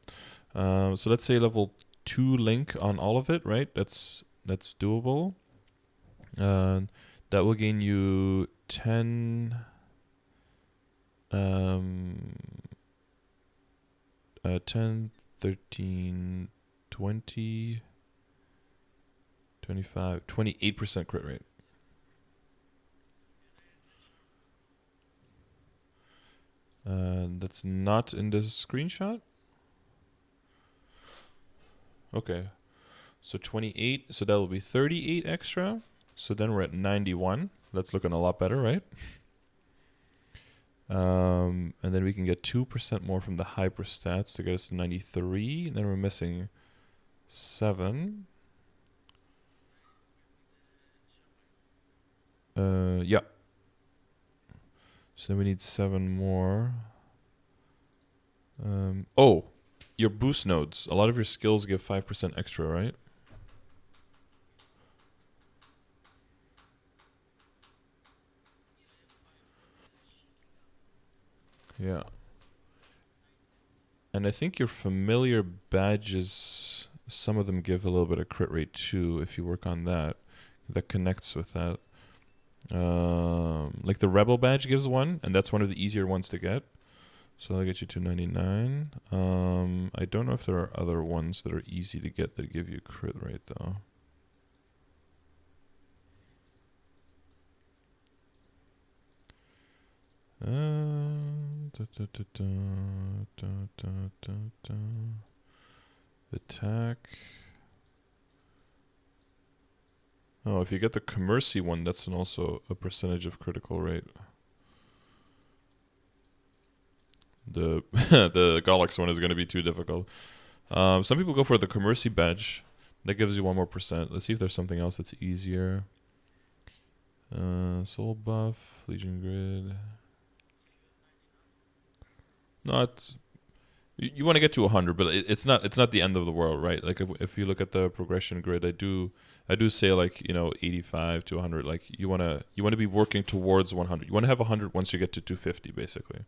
So let's say level 2 link on all of it, right? That's doable. That will gain you 10 10, 13, 20, 25, 28% crit rate. That's not in the screenshot. Okay. So 28, so that will be 38 extra. So then we're at 91. That's looking a lot better, right? And then we can get 2% more from the hyper stats to get us to 93. And then we're missing 7. Yeah. So then we need 7 more. Oh, your boost nodes. A lot of your skills give 5% extra, right? Yeah. And I think your familiar badges, some of them give a little bit of crit rate too, if you work on that. That connects with that. Like the Rebel badge gives 1, and that's one of the easier ones to get. So that'll get you to 99. I don't know if there are other ones that are easy to get that give you crit rate though. Attack. Oh, if you get the Commercy one, that's also a percentage of critical rate. The the Galax one is going to be too difficult. Some people go for the Commercy badge. That gives you 1 more percent. Let's see if there's something else that's easier. Soul buff, Legion grid. No, it's you want to get to 100, but it's not the end of the world, right? Like if you look at the progression grid, I do say like 85 to 100. Like you want to be working towards 100. You want to have 100 once you get to 250, basically.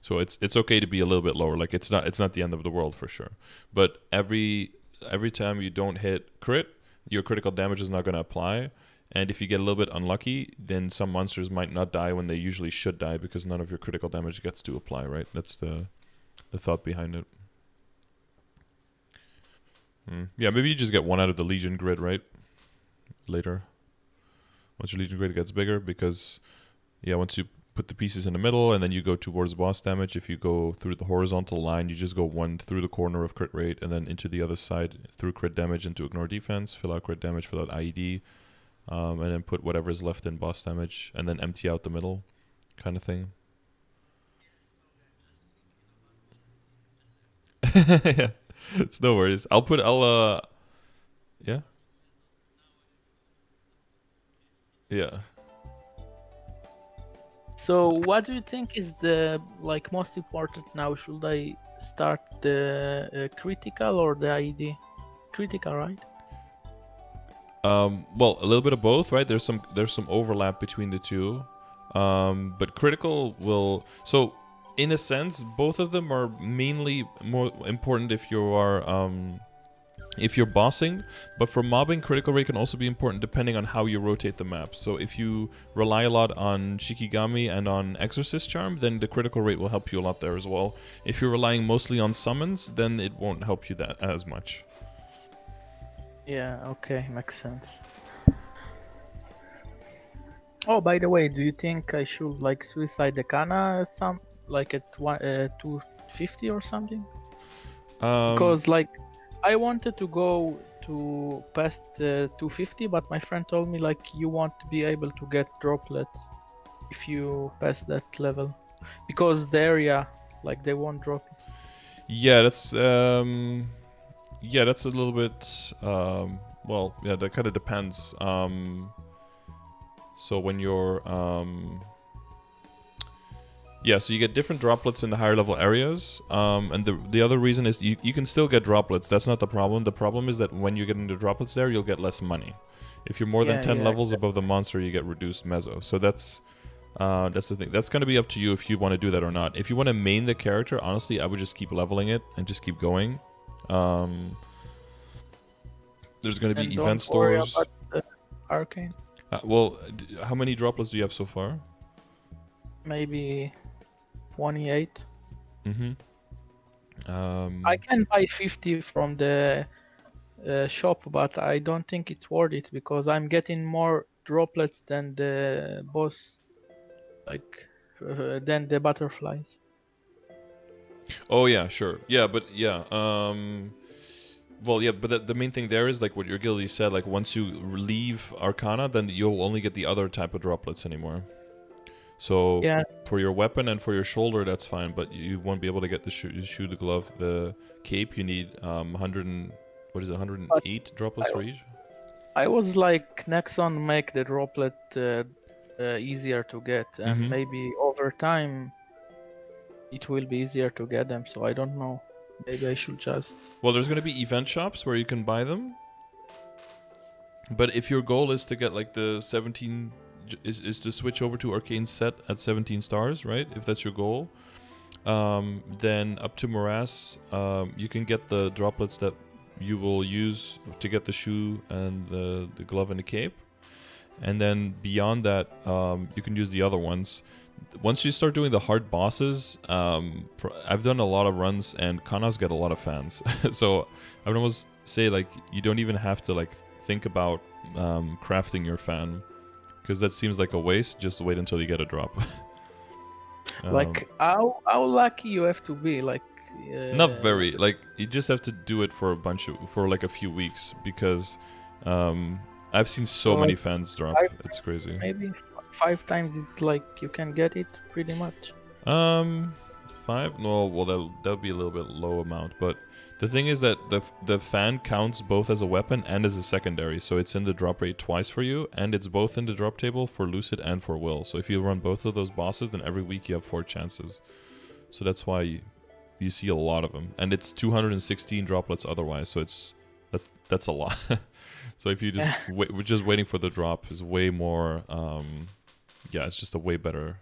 So it's okay to be a little bit lower. Like it's not the end of the world for sure. But every every time you don't hit crit, your critical damage is not going to apply. And if you get a little bit unlucky, then some monsters might not die when they usually should die because none of your critical damage gets to apply, right? That's the thought behind it. Yeah, maybe you just get one out of the Legion grid, right? Later. Once your Legion grid gets bigger, because, yeah, once you put the pieces in the middle and then you go towards boss damage, if you go through the horizontal line, you just go one through the corner of crit rate and then into the other side through crit damage into ignore defense, fill out crit damage, fill out IED, and then put whatever's left in boss damage and then empty out the middle kind of thing. Yeah, it's no worries. Yeah, yeah. So what do you think is the like most important now? Should I start the critical or the IED? Critical, right? Well, a little bit of both, right? There's some overlap between the two, but critical will. So, in a sense, both of them are mainly more important if you're bossing. But for mobbing, critical rate can also be important depending on how you rotate the map. So if you rely a lot on Shikigami and on Exorcist Charm, then the critical rate will help you a lot there as well. If you're relying mostly on summons, then it won't help you that as much. Yeah, okay, makes sense. Oh, by the way, do you think I should like suicide the Kanna some like at 250 or something? Because like I wanted to go to past 250, but my friend told me like you won't be able to get droplets if you pass that level because the area like they won't drop it. Yeah, that's a little bit well, yeah, that kind of depends. So when you're yeah, so you get different droplets in the higher level areas. And the other reason is you can still get droplets. That's not the problem. The problem is that when you're getting the droplets there, you'll get less money. If you're more than 10 levels above the monster, you get reduced mezzo. So that's the thing. That's going to be up to you if you want to do that or not. If you want to main the character, honestly, I would just keep leveling it and just keep going. There's going to be event stores. About the arcane. Well, how many droplets do you have so far? Maybe 28. Mm-hmm. I can buy 50 from the shop, but I don't think it's worth it because I'm getting more droplets than the boss, like than the butterflies. Oh yeah, sure. Yeah, but yeah. Well, yeah, but the main thing there is like what your guildie said. Like once you leave Arcana, then you'll only get the other type of droplets anymore. So yeah. For your weapon and for your shoulder, that's fine, but you won't be able to get the shoe, the glove, the cape. You need 108 droplets for each. I was like Nexon make the droplet easier to get, and maybe over time it will be easier to get them. So I don't know. Maybe I should just. Well, there's gonna be event shops where you can buy them. But if your goal is to get like the 17, is to switch over to Arcane set at 17 stars, right? If that's your goal, then up to Morass, you can get the droplets that you will use to get the shoe and the glove and the cape. And then beyond that, you can use the other ones. Once you start doing the hard bosses, I've done a lot of runs and Kannas get a lot of fans. So I would almost say like you don't even have to like think about crafting your fan, because that seems like a waste. Just wait until you get a drop. Like how lucky you have to be, like not very. Like you just have to do it for like a few weeks, because I've seen so many fans drop. It's crazy. Maybe 5 times is like you can get it pretty much. 5? No, well that would be a little bit low amount, but the thing is that the fan counts both as a weapon and as a secondary, so it's in the drop rate twice for you, and it's both in the drop table for Lucid and for Will. So if you run both of those bosses, then every week you have 4 chances. So that's why you see a lot of them, and it's 216 droplets otherwise, so that's a lot. So if you just just waiting for the drop is way more. Yeah, it's just a way better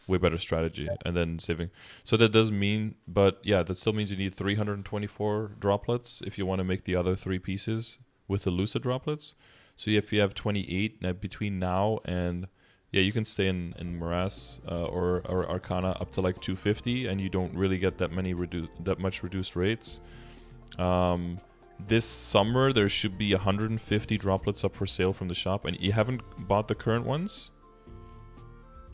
way better strategy, and then saving. So that does mean, but yeah, that still means you need 324 droplets if you want to make the other 3 pieces with the lucid droplets. So if you have 28 between now and yeah, you can stay in Morass or Arcana up to like 250, and you don't really get that much reduced rates. This summer there should be 150 droplets up for sale from the shop, and you haven't bought the current ones?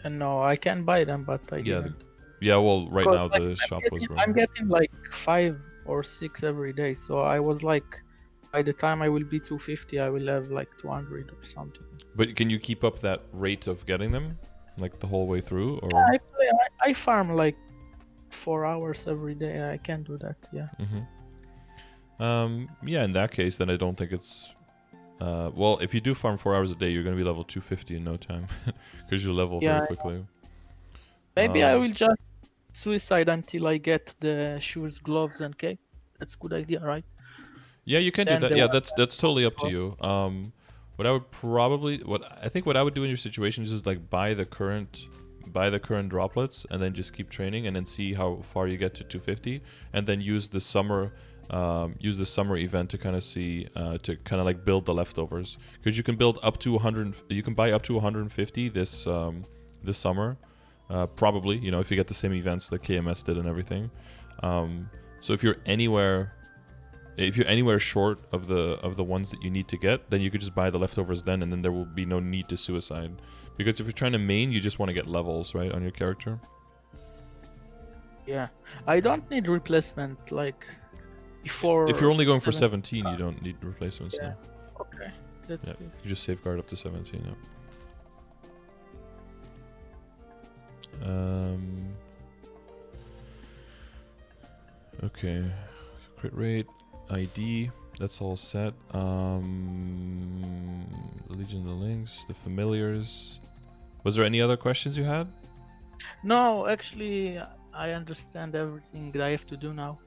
No, I can buy them, but I didn't. Yeah, well, right now the shop was broken. I'm getting like 5 or 6 every day, so I was like, by the time I will be 250, I will have like 200 or something. But can you keep up that rate of getting them, like the whole way through? Or yeah, I farm like 4 hours every day. I can do that. Yeah. Yeah, in that case, then I don't think it's. Well, if you do farm 4 hours a day, you're gonna be level 250 in no time, because you level very quickly. Maybe I will just suicide until I get the shoes, gloves, and cape. That's a good idea, right? Yeah, you can do that. Yeah, that's totally up to you. What I would probably, what I would do in your situation is just like buy the current droplets and then just keep training and then see how far you get to 250, and then use the summer event to kind of see to kind of like build the leftovers, because you can build up to 100. You can buy up to 150 this summer, probably, you know, if you get the same events that KMS did and everything. So if you're anywhere short of the ones that you need to get, then you could just buy the leftovers then, and then there will be no need to suicide. Because if you're trying to main, you just want to get levels, right, on your character. Yeah, I don't need replacement, like before. If you're only going for 17, you don't need replacements. Yeah. No. Okay. That's good. You just safeguard up to 17. Yeah. Okay. Crit rate, ID, that's all set. The Legion of the Links, the familiars. Was there any other questions you had? No, actually, I understand everything that I have to do now,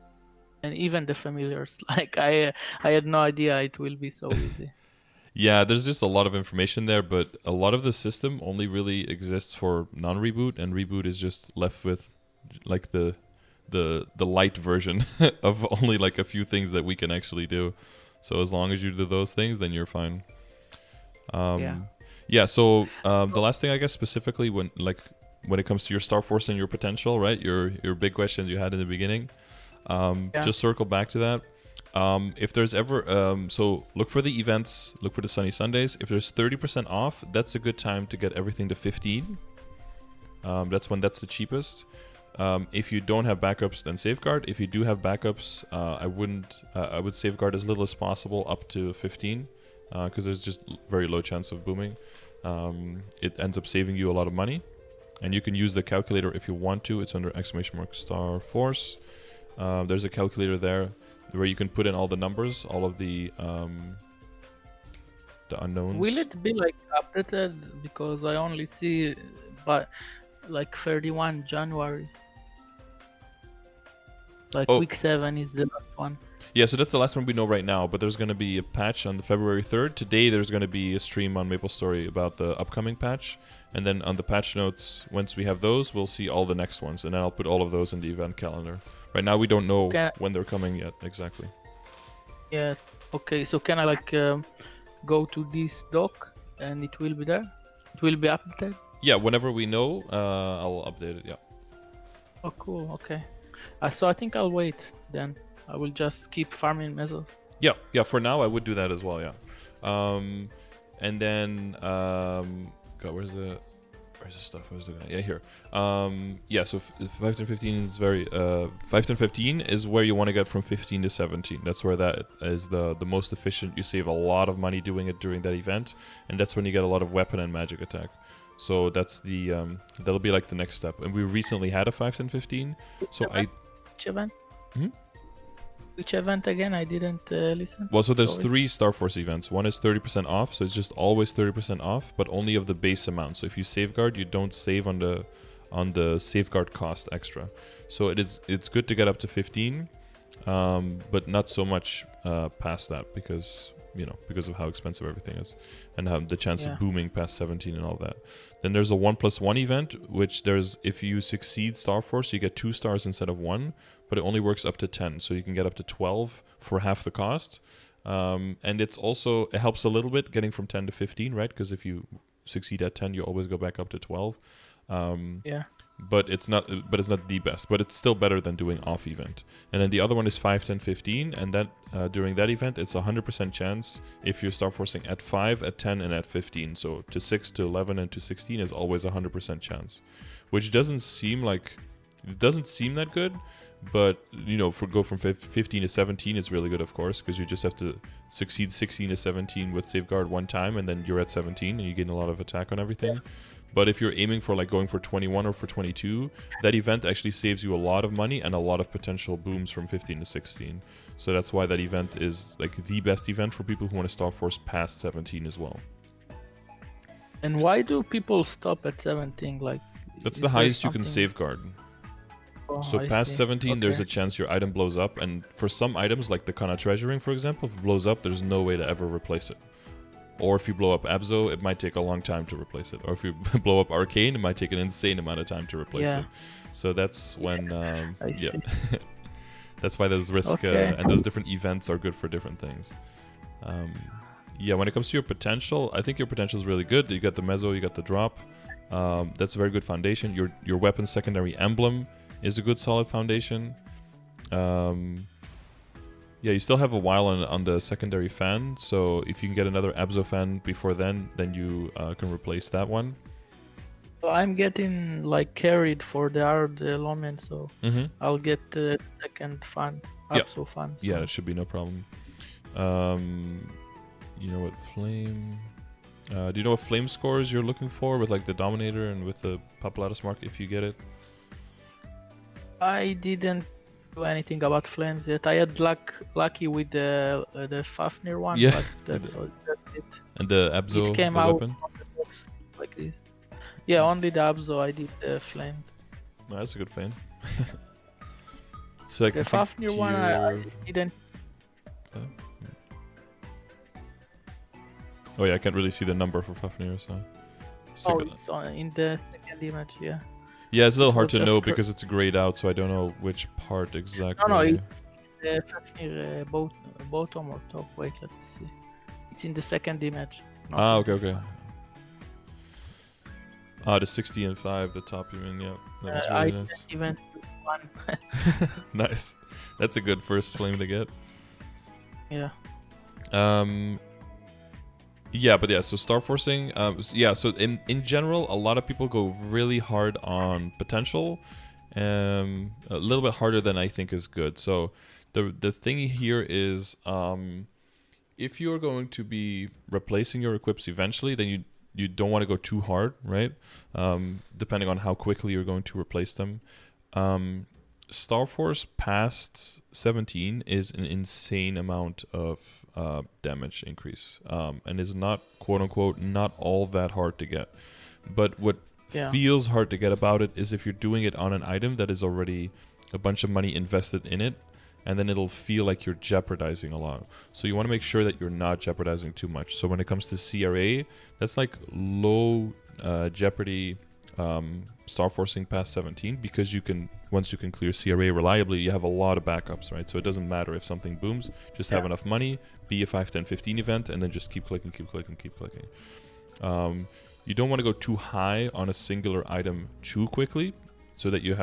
and even the familiars. Like I had no idea it will be so easy. Yeah, there's just a lot of information there, but a lot of the system only really exists for non-reboot, and reboot is just left with like the light version of only like a few things that we can actually do. So as long as you do those things, then you're fine. Yeah. So the last thing, I guess, specifically when it comes to your Star Force and your potential, right? Your big questions you had in the beginning. Just circle back to that. If there's ever so look for the events, look for the Sunny Sundays. If there's 30% off, that's a good time to get everything to 15. That's when that's the cheapest. If you don't have backups, then safeguard. If you do have backups, I would safeguard as little as possible up to 15, because there's just very low chance of booming. It ends up saving you a lot of money, and you can use the calculator if you want to. It's under !Star Force. There's a calculator there where you can put in all the numbers, all of the unknowns. Will it be like updated? Because I only see but like 31 January. Like week 7 is the last one. Yeah, so that's the last one we know right now, but there's going to be a patch on the February 3rd. Today there's going to be a stream on Maplestory about the upcoming patch, and then on the patch notes, once we have those, we'll see all the next ones, and then I'll put all of those in the event calendar. Right now we don't know when they're coming yet, exactly. Yeah, okay, so can I like go to this doc and it will be there? It will be updated? Yeah, whenever we know, I'll update it, yeah. Oh, cool, okay. So I think I'll wait then. I will just keep farming mesos. Yeah, for now I would do that as well, yeah. And then, God, where's the stuff I was looking at? Yeah, here. Yeah, so 5-15 is 5-15 is where you want to get from 15 to 17. That's where that is the most efficient. You save a lot of money doing it during that event, and that's when you get a lot of weapon and magic attack. So that's the that'll be like the next step. And we recently had a 5-15. So Which event? Which event again? I didn't listen. Well, so there's 3 Star Force events. One is 30% off, so it's just always 30% off, but only of the base amount. So if you safeguard, you don't save on the safeguard cost extra. So it's good to get up to 15, but not so much past that, because because of how expensive everything is and how the chance Yeah. of booming past 17 and all that. Then there's a 1+1 event, which if you succeed Star Force, you get 2 stars instead of 1, but it only works up to 10, so you can get up to 12 for half the cost. And it helps a little bit getting from 10 to 15, right? Because if you succeed at 10, you always go back up to 12. Yeah. But it's not the best, but it's still better than doing off event. And then the other one is 5, 10, 15, and that during that event it's 100% chance if you're Star Forcing at 5, at 10, and at 15. So to 6, to 11, and to 16 is always 100% chance, which doesn't seem that good, but go from 15 to 17 is really good, of course, because you just have to succeed 16 to 17 with Safeguard one time, and then you're at 17 and you gain a lot of attack on everything. Yeah. But if you're aiming for going for 21 or for 22, that event actually saves you a lot of money and a lot of potential booms from 15 to 16. So that's why that event is the best event for people who want to Star Force past 17 as well. And why do people stop at 17? That's the highest you can Safeguard. Oh, so past 17, okay, there's a chance your item blows up, and for some items like the Kanna treasure ring, for example, if it blows up, there's no way to ever replace it. Or if you blow up Abzo, it might take a long time to replace it. Or if you blow up Arcane, it might take an insane amount of time to replace it. So that's when, that's why those risk and those different events are good for different things. When it comes to your potential, I think your potential is really good. You got the Mezzo, you got the drop. That's a very good foundation. Your weapon's secondary emblem is a good solid foundation. You still have a while on the secondary fan, so if you can get another Abzo fan before then you can replace that one. I'm getting carried for the hard Lomen, so I'll get the second fan, Abzo fan. So. Yeah, it should be no problem. You know what flame? Do you know what flame scores you're looking for with the Dominator and with the Papulatus mark if you get it? I didn't do anything about flames yet. I had lucky with the Fafnir one, but that's it. And the Abzo, it came the out weapon? Like this. Yeah, only the Abzo I did flame. No, that's a good flame. It's the Fafnir one I didn't. Oh yeah, I can't really see the number for Fafnir, so. It's in the second image, yeah. Yeah, it's a little hard to know because it's grayed out, so I don't know which part exactly. No, it's the Fafnir bottom or top. Wait, let me see. It's in the second image. Okay. The 60 and 5, the top you mean, yeah. That was really nice. Even one. Nice. That's a good first flame to get. Yeah. So Star Forcing, so in general, a lot of people go really hard on potential, a little bit harder than I think is good. So the thing here is, if you're going to be replacing your equips eventually, then you don't want to go too hard, right? Depending on how quickly you're going to replace them. Star Force past 17 is an insane amount of damage increase, and is not, quote unquote, not all that hard to get. But what feels hard to get about it is if you're doing it on an item that is already a bunch of money invested in it, and then it'll feel like you're jeopardizing a lot. So you want to make sure that you're not jeopardizing too much. So when it comes to CRA, that's low jeopardy Star Forcing past 17, because once you can clear CRA reliably, you have a lot of backups, right? So it doesn't matter if something booms, just have enough money, be a 5, 10, 15 event, and then just keep clicking. You don't want to go too high on a singular item too quickly, so that you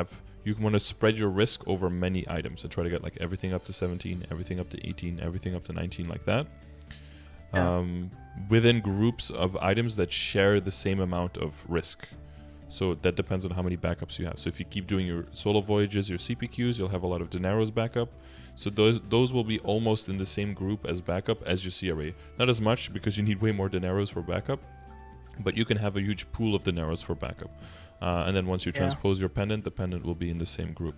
want to spread your risk over many items and try to get everything up to 17, everything up to 18, everything up to 19, like that. Within groups of items that share the same amount of risk. So that depends on how many backups you have. So if you keep doing your solo voyages, your CPQs, you'll have a lot of Dinero's backup. So those will be almost in the same group as backup as your CRA. Not as much, because you need way more Dinero's for backup, but you can have a huge pool of Dinero's for backup. And then once you transpose your pendant, the pendant will be in the same group.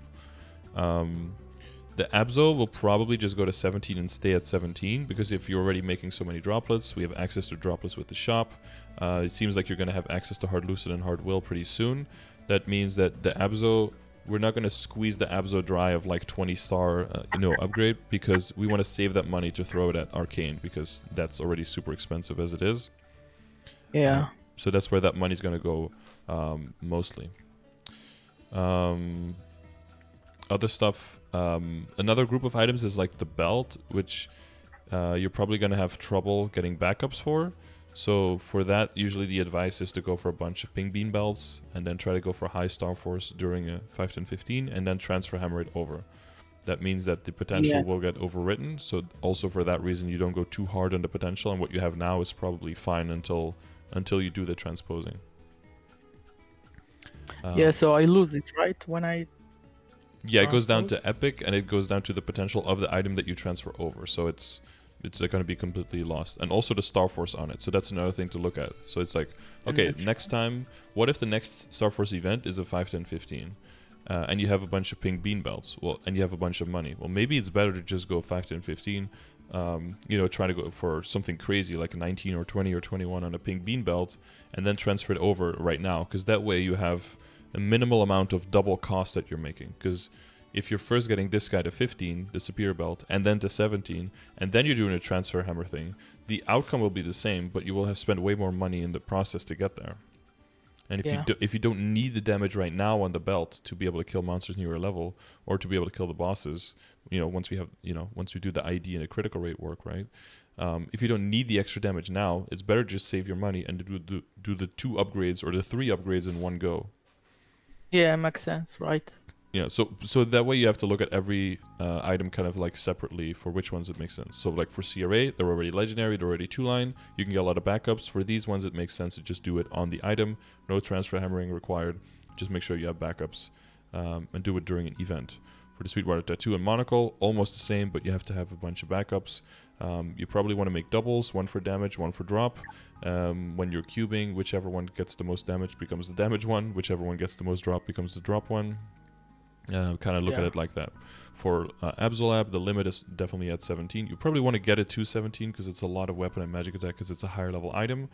The Abzo will probably just go to 17 and stay at 17, because if you're already making so many droplets, we have access to droplets with the shop. It seems like you're going to have access to Hard Lucid and Hard Will pretty soon. That means that the Abzo we're not gonna squeeze the Abzo dry of like 20-star upgrade, because we want to save that money to throw it at Arcane, because that's already super expensive as it is. Yeah. So that's where that money's gonna go mostly. Other stuff. Another group of items is like the belt, which you're probably gonna have trouble getting backups for. So for that, usually the advice is to go for a bunch of ping bean belts, and then try to go for high star force during a 5, 10, 15, and then transfer hammer it over. That means that the potential will get overwritten. So also for that reason, you don't go too hard on the potential, and what you have now is probably fine until you do the transposing. Yeah, so I lose it, right? When I... Yeah, it goes down to epic, and it goes down to the potential of the item that you transfer over. So it's going to be completely lost. And also the Star Force on it. So that's another thing to look at. So it's like, okay, next time, what if the next Star Force event is a 5, 10, 15? And you have a bunch of pink bean belts, well, and you have a bunch of money. Well, maybe it's better to just go 5, 10, 15. Try to go for something crazy like 19 or 20 or 21 on a pink bean belt, and then transfer it over right now. Because that way you have a minimal amount of double cost that you're making. Because if you're first getting this guy to 15, the superior belt, and then to 17, and then you're doing a transfer hammer thing, the outcome will be the same, but you will have spent way more money in the process to get there. And if you don't need the damage right now on the belt to be able to kill monsters near your level, or to be able to kill the bosses, once we do the ID and the critical rate work, right? If you don't need the extra damage now, it's better just save your money and do the 2 upgrades or the 3 upgrades in one go. Yeah, makes sense, right? Yeah, so that way you have to look at every item kind of like separately for which ones it makes sense. So like for CRA, they're already legendary, they're already 2-line. You can get a lot of backups. For these ones, it makes sense to just do it on the item. No transfer hammering required. Just make sure you have backups and do it during an event. For the Sweetwater Tattoo and Monocle, almost the same, but you have to have a bunch of backups. You probably want to make doubles, 1 for damage, 1 for drop. When you're cubing, whichever one gets the most damage becomes the damage one. Whichever one gets the most drop becomes the drop one. Kind of look at it like that. For Absolab, the limit is definitely at 17. You probably want to get it to 17 because it's a lot of weapon and magic attack because it's a higher level item.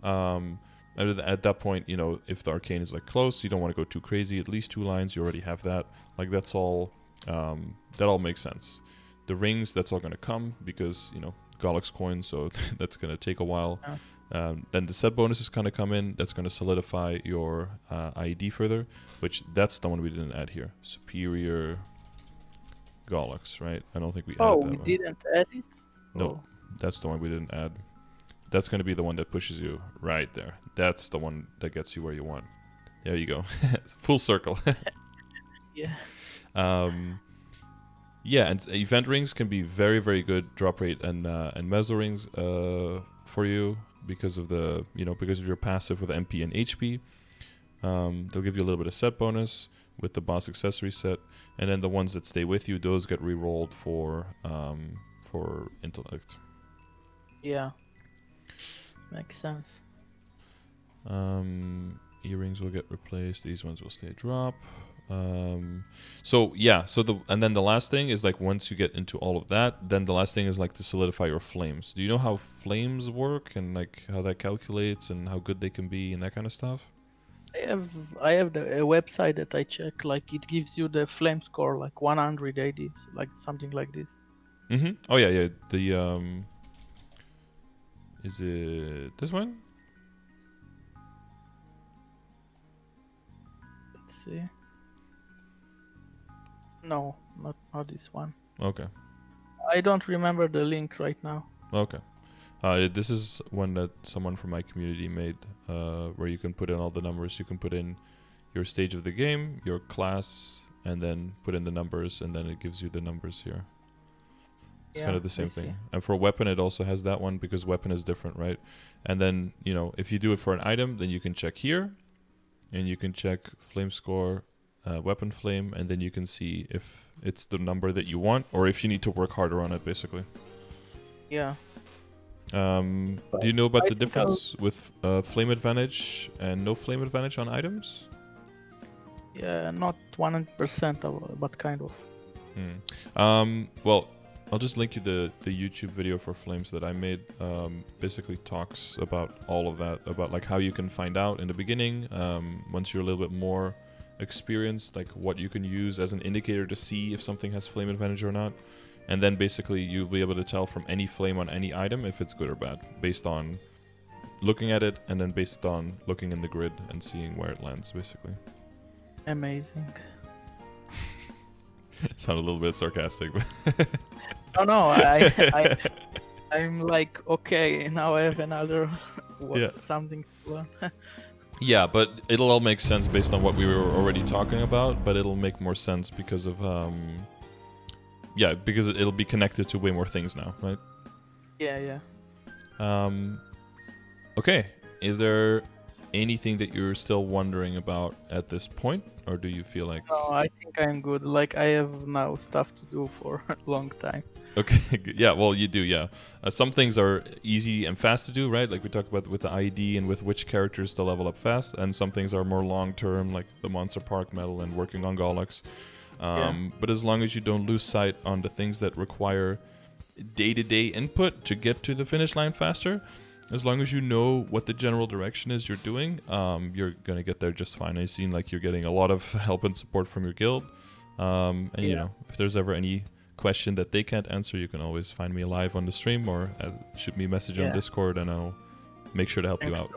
At that point, if the arcane is like close, you don't want to go too crazy. At least 2 lines, you already have that. Like that's all. That all makes sense. The rings, that's all going to come because Gollux coin, so that's going to take a while. Then the set bonuses kind of come in. That's going to solidify your IED further, which that's the one we didn't add here. Superior Gollux, right? I don't think we added that one. Oh, we didn't add it? No, that's the one we didn't add. That's going to be the one that pushes you right there. That's the one that gets you where you want. There you go. Full circle. Yeah. Yeah, and event rings can be very, very good drop rate and meso rings for you. Because of your passive with MP and HP, they'll give you a little bit of set bonus with the boss accessory set, and then the ones that stay with you, those get re-rolled for intellect. Yeah, makes sense. Earrings will get replaced. These ones will stay drop. And then the last thing is like once you get into all of that, then the last thing is like to solidify your flames. Do you know how flames work and like how that calculates and how good they can be and that kind of stuff? I have a website that I check, like it gives you the flame score like 100 ADs, like something like this. Oh yeah. The is it this one? Let's see. No, not this one. Okay. I don't remember the link right now. Okay. This is one that someone from my community made, where you can put in all the numbers. You can put in your stage of the game, your class, and then put in the numbers, and then it gives you the numbers here. It's kind of the same thing. And for weapon, it also has that one because weapon is different, right? And then, if you do it for an item, then you can check here, and you can check flame score, weapon flame, and then you can see if it's the number that you want or if you need to work harder on it, basically. Yeah. Do you know about the difference with flame advantage and no flame advantage on items? Yeah, not 100%, but kind of. Well, I'll just link you the YouTube video for flames that I made. Basically talks about all of that, about like how you can find out in the beginning, once you're a little bit more experience, like what you can use as an indicator to see if something has flame advantage or not. And then basically you'll be able to tell from any flame on any item if it's good or bad, based on looking at it and then based on looking in the grid and seeing where it lands, basically. Amazing. It sounded a little bit sarcastic, but No, I'm like, okay, now I have another something to learn. yeah, but it'll all make sense based on what we were already talking about, but it'll make more sense because of because it'll be connected to way more things now, right? Yeah. Okay, is there anything that you're still wondering about at this point, or do you feel like... No, I think I'm good. Like, I have now stuff to do for a long time. Okay, yeah, well, you do, yeah. Some things are easy and fast to do, right? Like we talked about with the ID and with which characters to level up fast, and some things are more long-term, like the Monster Park medal and working on Gollux. But as long as you don't lose sight on the things that require day-to-day input to get to the finish line faster, as long as you know what the general direction is you're doing, you're going to get there just fine. I seem like you're getting a lot of help and support from your guild. You know, if there's ever any question that they can't answer, you can always find me live on the stream or shoot me a message on Discord and I'll make sure to help you out.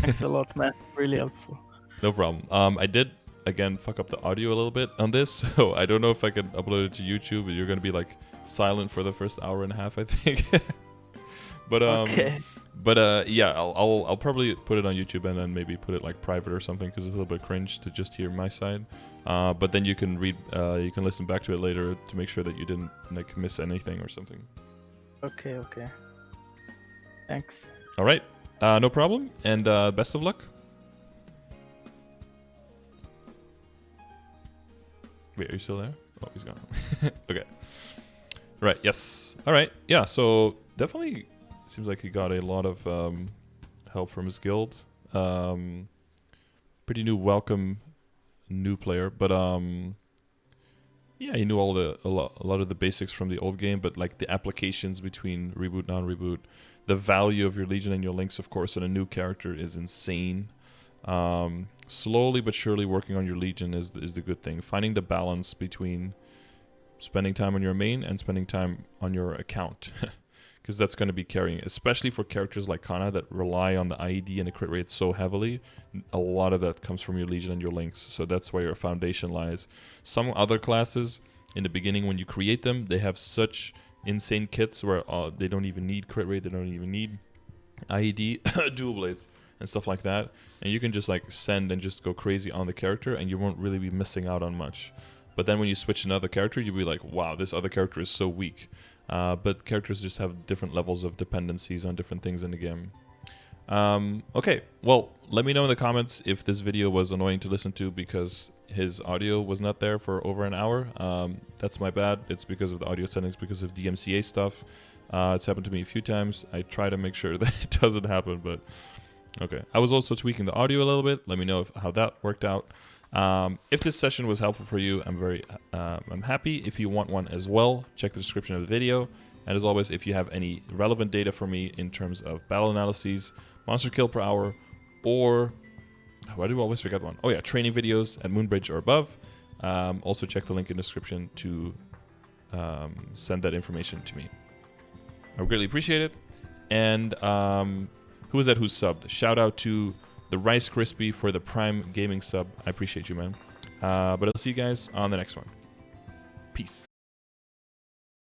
Thanks a lot, man. Really helpful. No problem. I did, again, fuck up the audio a little bit on this, so I don't know if I can upload it to YouTube, but you're going to be like silent for the first hour and a half, I think. But okay. But yeah, I'll probably put it on YouTube and then maybe put it like private or something because it's a little bit cringe to just hear my side. But then you can you can listen back to it later to make sure that you didn't like miss anything or something. Okay. Thanks. All right, no problem, and best of luck. Wait, are you still there? Oh, he's gone. Okay. Right. Yes. All right. Yeah. So definitely. Seems like he got a lot of help from his guild. Pretty welcome new player, but yeah, he knew a lot of the basics from the old game, but like the applications between reboot, non-reboot, the value of your legion and your links, of course, and a new character is insane. Slowly but surely working on your legion is the good thing. Finding the balance between spending time on your main and spending time on your account. Because that's going to be carrying, especially for characters like Kanna that rely on the IED and the crit rate so heavily. A lot of that comes from your Legion and your links, so that's where your foundation lies. Some other classes, in the beginning when you create them, they have such insane kits where they don't even need crit rate, they don't even need IED, dual blades, and stuff like that. And you can just like send and just go crazy on the character and you won't really be missing out on much. But then when you switch another character, you'll be like, wow, this other character is so weak. But characters just have different levels of dependencies on different things in the game. Okay, well, let me know in the comments if this video was annoying to listen to because his audio was not there for over an hour. That's my bad. It's because of the audio settings, because of DMCA stuff. It's happened to me a few times. I try to make sure that it doesn't happen, but okay. I was also tweaking the audio a little bit. Let me know how that worked out. If this session was helpful for you, I'm happy. If you want one as well, check the description of the video. And as always, if you have any relevant data for me in terms of battle analyses, monster kill per hour, or why do I always forget one? Oh yeah, training videos at Moonbridge or above. Also check the link in the description to send that information to me. I would greatly appreciate it. And who is that who subbed? Shout out to the Rice Krispie for the Prime Gaming sub. I appreciate you, man. But I'll see you guys on the next one. Peace.